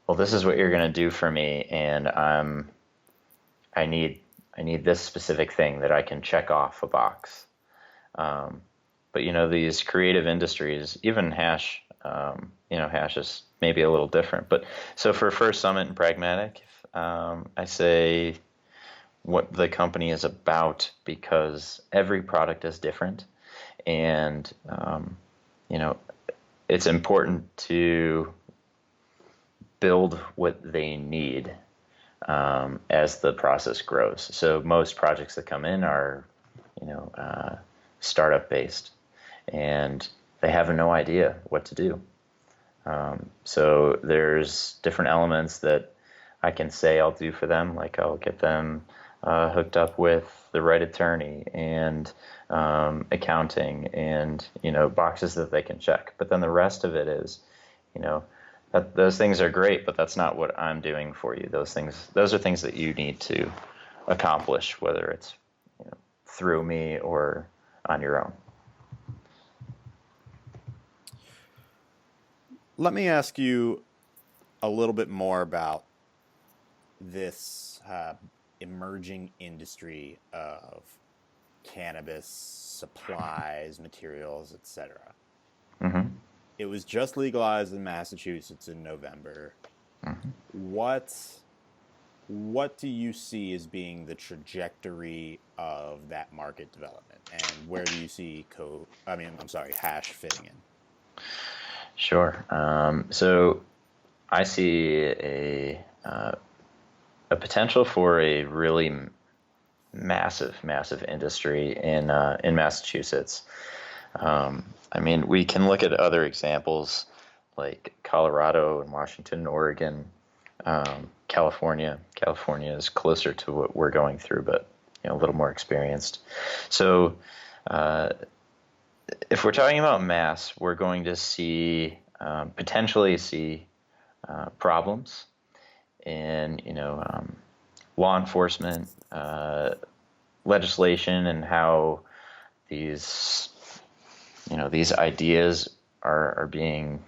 well, this is what you're going to do for me, and I need I need this specific thing that I can check off a box. But these creative industries, even hash, hash is maybe a little different. But so for First Summit and Pragmatc, I say what the company is about, because every product is different, and it's important to build what they need as the process grows. So most projects that come in are, startup based, and they have no idea what to do. So there's different elements that I can say I'll do for them, like I'll get them hooked up with the right attorney and accounting and boxes that they can check. But then the rest of it is, those things are great, but that's not what I'm doing for you. Those are things that you need to accomplish, whether it's through me or on your own.
Let me ask you a little bit more about this emerging industry of cannabis supplies, materials, etc.
Mm-hmm.
It was just legalized in Massachusetts in November.
Mm-hmm.
What do you see as being the trajectory of that market development, and where do you see hash fitting in?
Sure. So I see a potential for a really massive industry in Massachusetts. We can look at other examples like Colorado and Washington, Oregon, California. California is closer to what we're going through, but a little more experienced. So if we're talking about mass, we're going to potentially see problems in law enforcement, legislation, and how these ideas are being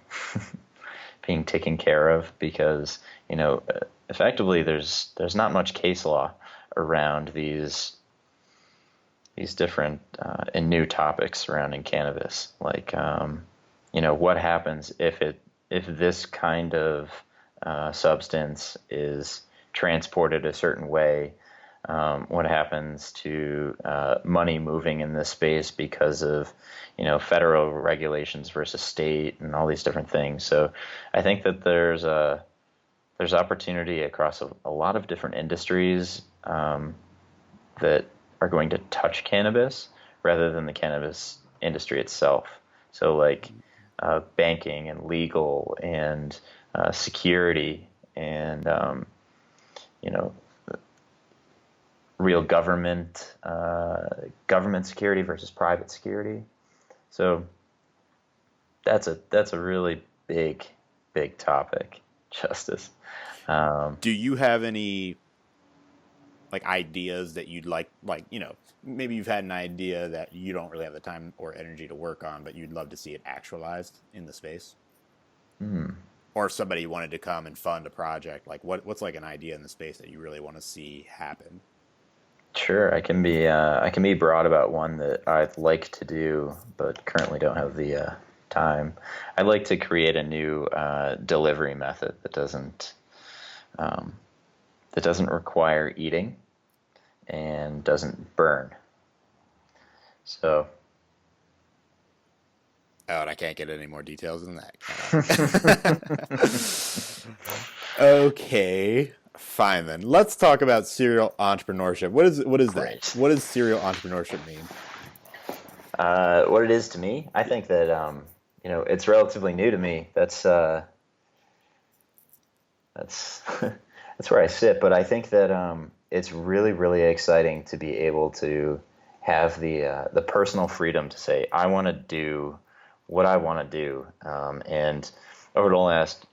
being taken care of, because effectively there's not much case law around these different and new topics surrounding cannabis, like what happens if this kind of substance is transported a certain way. What happens to money moving in this space because of federal regulations versus state and all these different things. So I think that there's opportunity across a lot of different industries that are going to touch cannabis rather than the cannabis industry itself. So like banking and legal and security and real government security versus private security. So that's a really big topic, Justice.
Do you have any like ideas that you'd like, maybe you've had an idea that you don't really have the time or energy to work on, but you'd love to see it actualized in the space? Or if somebody wanted to come and fund a project, like what's like an idea in the space that you really want to see happen?
Sure, I can be broad about one that I'd like to do, but currently don't have the time. I'd like to create a new delivery method um, that doesn't require eating and doesn't burn. So,
Oh, and I can't get any more details than that. Okay, fine then. Let's talk about serial entrepreneurship. What is that?
great.
What does serial entrepreneurship mean?
What it is to me, I think that it's relatively new to me. That's that's where I sit. But I think that it's really, really exciting to be able to have the personal freedom to say, I want to do what I want to do. And over the last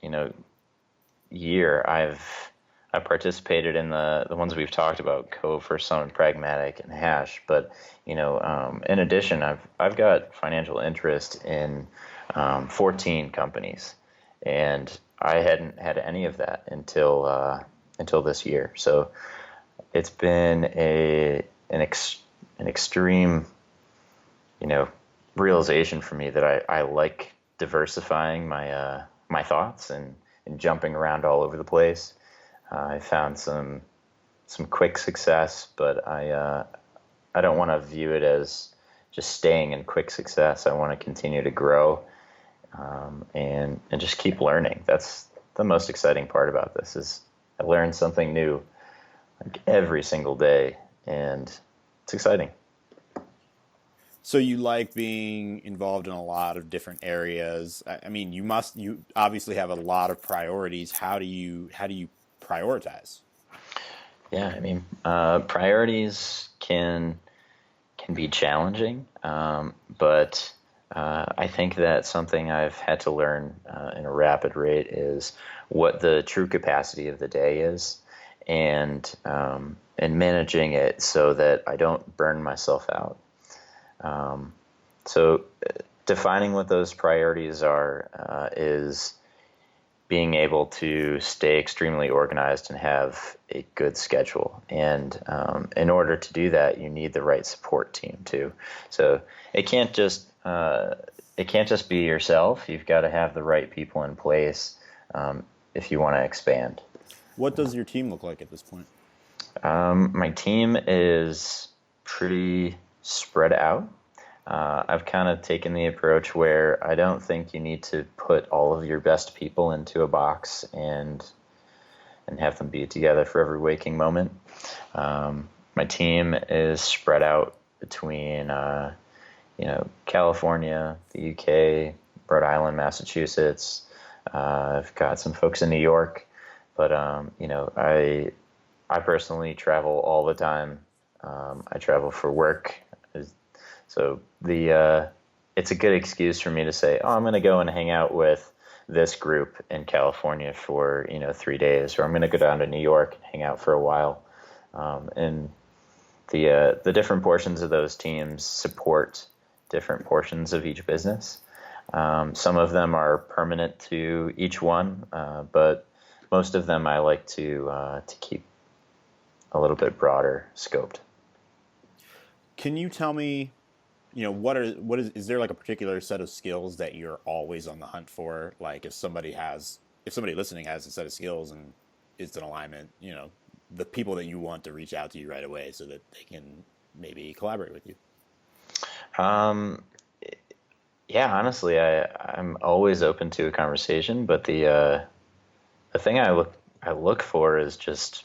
year, I've participated in the ones we've talked about, Cove, First Summit, Pragmatc, and Hash. But in addition, I've got financial interest in 14 companies, and I hadn't had any of that until this year. So it's been an extreme realization for me that I like diversifying my thoughts and jumping around all over the place. I found some quick success, but I don't want to view it as just staying in quick success. I want to continue to grow and just keep learning. That's the most exciting part about this is I learn something new like every single day, and it's exciting.
So you like being involved in a lot of different areas. I mean, you obviously have a lot of priorities. How do you prioritize?
Yeah, I mean, priorities can be challenging, but I think that something I've had to learn in a rapid rate is what the true capacity of the day is, and managing it so that I don't burn myself out. So defining what those priorities are is being able to stay extremely organized and have a good schedule. And in order to do that, you need the right support team too. So it can't just be yourself. You've got to have the right people in place if you want to expand.
What does your team look like at this point?
My team is pretty spread out. I've kind of taken the approach where I don't think you need to put all of your best people into a box and have them be together for every waking moment. My team is spread out between California, the UK, Rhode Island, Massachusetts. I've got some folks in New York, but I personally travel all the time. I travel for work. So it's a good excuse for me to say, oh, I'm going to go and hang out with this group in California for 3 days, or I'm going to go down to New York and hang out for a while. And the different portions of those teams support different portions of each business. Some of them are permanent to each one, but most of them I like to keep a little bit broader scoped.
Can you tell me, is there like a particular set of skills that you're always on the hunt for? Like if somebody listening has a set of skills and it's in alignment, the people that you want to reach out to you right away so that they can maybe collaborate with you.
Yeah, honestly, I'm always open to a conversation, but the thing I look for is just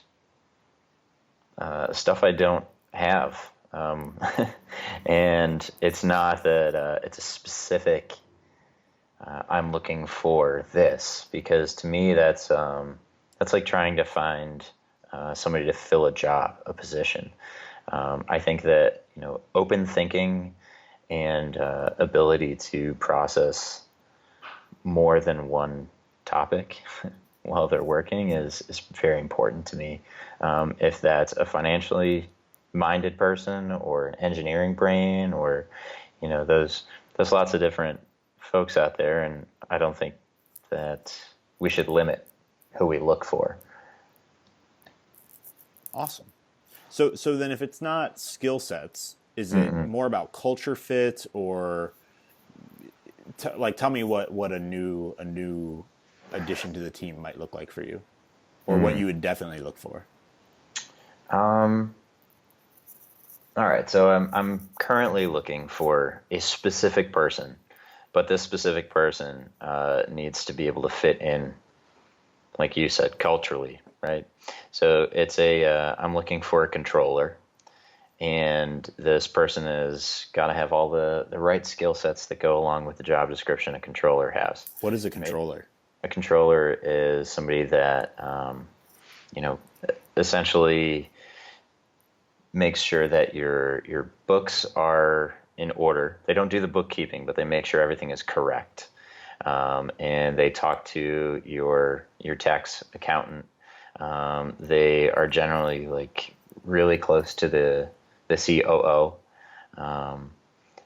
stuff I don't have. And it's not that it's a specific I'm looking for this, because to me that's like trying to find somebody to fill a job, a position. I think that open thinking and ability to process more than one topic while they're working is very important to me. If that's a financially minded person or an engineering brain, or there's lots of different folks out there, and I don't think that we should limit who we look for.
Awesome. So then if it's not skill sets, is it more about culture fit, or tell me what a new addition to the team might look like for you, or what you would definitely look for?
All right, so I'm currently looking for a specific person, but this specific person needs to be able to fit in, like you said, culturally, right? So I'm looking for a controller, and this person has got to have all the right skill sets that go along with the job description a controller has.
What is a
Right?
controller?
A controller is somebody that, essentially makes sure that your books are in order. They don't do the bookkeeping, but they make sure everything is correct. And they talk to your tax accountant. They are generally like really close to the COO,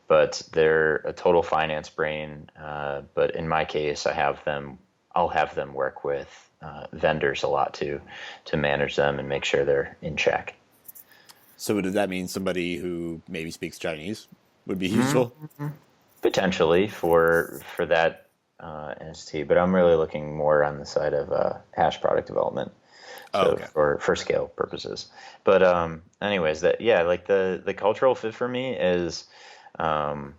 but they're a total finance brain. But in my case, I'll have them work with vendors a lot to manage them and make sure they're in check.
So does that mean somebody who maybe speaks Chinese would be useful?
Potentially for that entity, but I'm really looking more on the side of hash product development. So
Okay.
for scale purposes. But anyways, like the cultural fit for me is I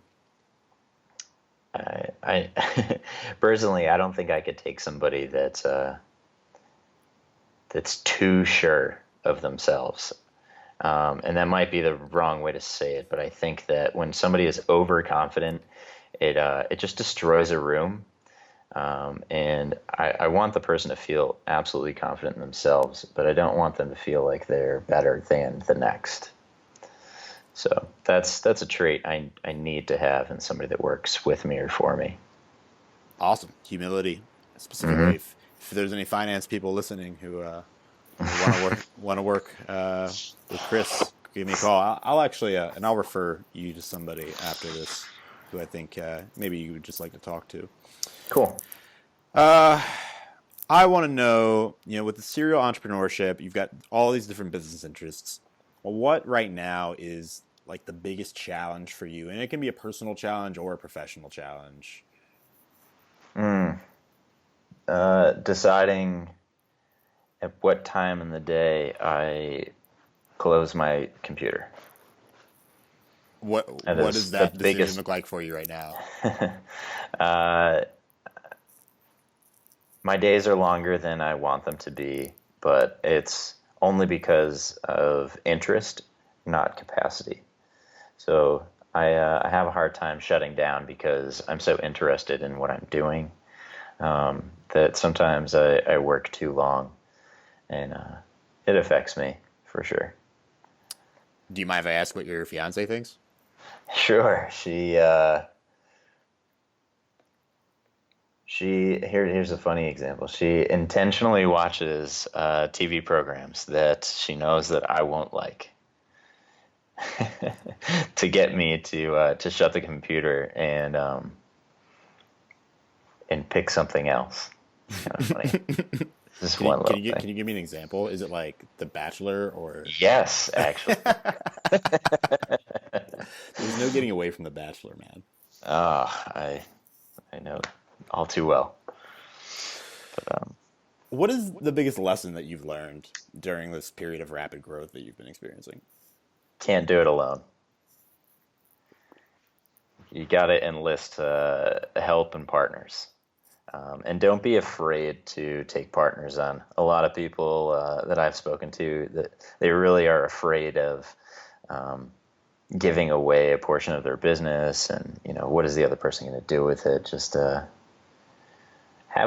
personally I don't think I could take somebody that's too sure of themselves. And that might be the wrong way to say it, but I think that when somebody is overconfident, it just destroys a room. And I want the person to feel absolutely confident in themselves, but I don't want them to feel like they're better than the next. So that's a trait I need to have in somebody that works with me or for me.
Awesome. Humility, specifically. If there's any finance people listening who want to work with Chris, give me a call. I'll actually and I'll refer you to somebody after this who I think maybe you would just like to talk to.
Cool.
I want to know, with the serial entrepreneurship, you've got all these different business interests. Well, what right now is like the biggest challenge for you? And it can be a personal challenge or a professional challenge.
Deciding at what time in the day I close my computer.
What does
The
that decision
biggest.
look like for you right now?
My days are longer than I want them to be, but it's only because of interest, not capacity. So I have a hard time shutting down because I'm so interested in what I'm doing, that sometimes I work too long, and it affects me for sure.
Do you mind if I ask what your fiance thinks?
Sure, here's a funny example. She intentionally watches TV programs that she knows that I won't like, to get me to shut the computer and pick something else. It's kind of funny. Just one little
Can
thing.
you give me an example? Is it like The Bachelor or?
Yes, actually.
There's no getting away from The Bachelor, man.
I know all too well. But
What is the biggest lesson that you've learned during this period of rapid growth that you've been experiencing?
can't do it alone. You got to enlist help and partners. And don't be afraid to take partners on. A lot of people that I've spoken to, that they really are afraid of giving away a portion of their business, and what is the other person going to do with it? Just have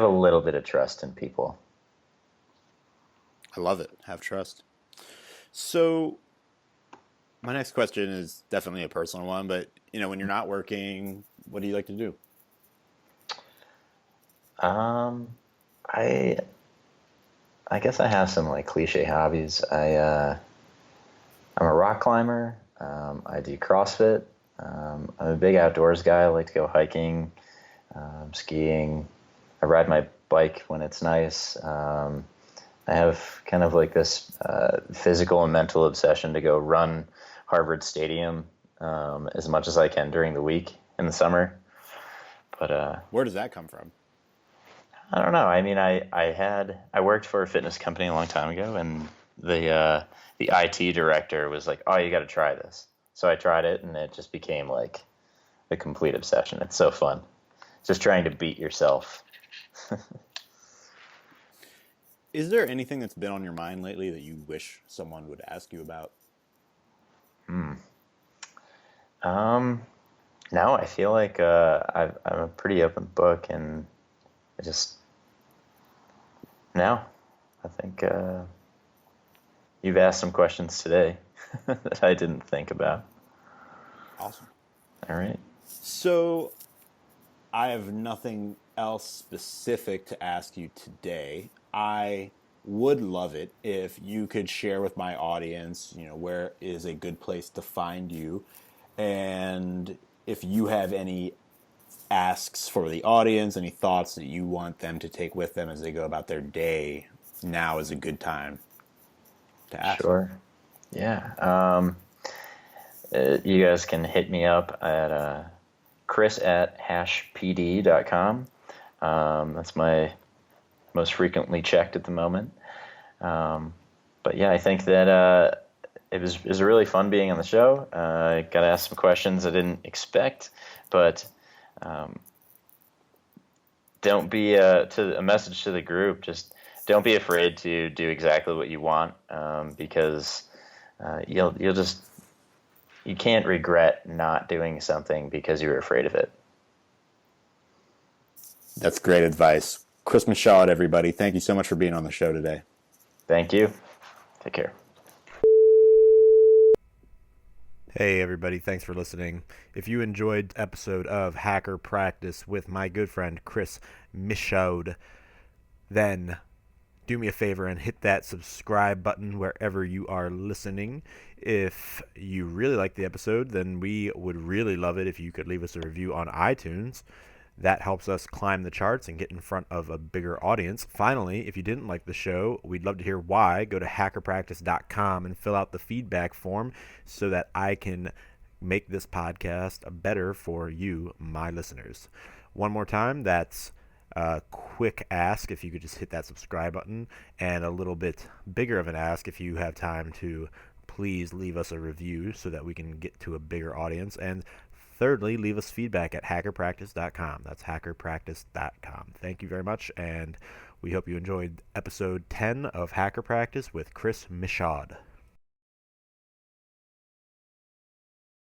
a little bit of trust in people.
I love it. Have trust. So my next question is definitely a personal one, but when you're not working, what do you like to do?
Um, I I guess I have some like cliche hobbies. I'm a rock climber. I do CrossFit. I'm a big outdoors guy. I like to go hiking, skiing. I ride my bike when it's nice. I have kind of like this physical and mental obsession to go run Harvard Stadium as much as I can during the week in the summer. But
Where does that come from?
I don't know. I mean, I worked for a fitness company a long time ago, and the IT director was like, "Oh, you got to try this." So I tried it, and it just became like a complete obsession. It's so fun, just trying to beat yourself.
Is there anything that's been on your mind lately that you wish someone would ask you about?
Um, no, I feel like I'm a pretty open book, and I just no, I think you've asked some questions today that I didn't think about.
Awesome.
All right.
So I have nothing else specific to ask you today. I would love it if you could share with my audience, where is a good place to find you, and if you have any asks for the audience, any thoughts that you want them to take with them as they go about their day, now is a good time to ask.
Sure. Yeah. You guys can hit me up at Chris at hashpd.com. That's my most frequently checked at the moment. But yeah, I think that it was really fun being on the show. I got to ask some questions I didn't expect, but don't be to a message to the group. Just don't be afraid to do exactly what you want, because you'll just you can't regret not doing something because you were afraid of it.
That's great advice. Chris Michaud, everybody, thank you so much for being on the show today.
Thank you. Take care.
Hey everybody, thanks for listening. If you enjoyed episode of Hacker Practice with my good friend Chris Michaud, then do me a favor and hit that subscribe button wherever you are listening. If you really like the episode, then we would really love it if you could leave us a review on iTunes. That helps us climb the charts and get in front of a bigger audience. Finally, if you didn't like the show, we'd love to hear why. Go to hackerpractice.com and fill out the feedback form so that I can make this podcast better for you, my listeners. One more time, that's a quick ask if you could just hit that subscribe button, and a little bit bigger of an ask if you have time to please leave us a review so that we can get to a bigger audience. And thirdly, leave us feedback at hackerpractice.com. That's hackerpractice.com. Thank you very much, and we hope you enjoyed episode 10 of Hacker Practice with Chris Michaud.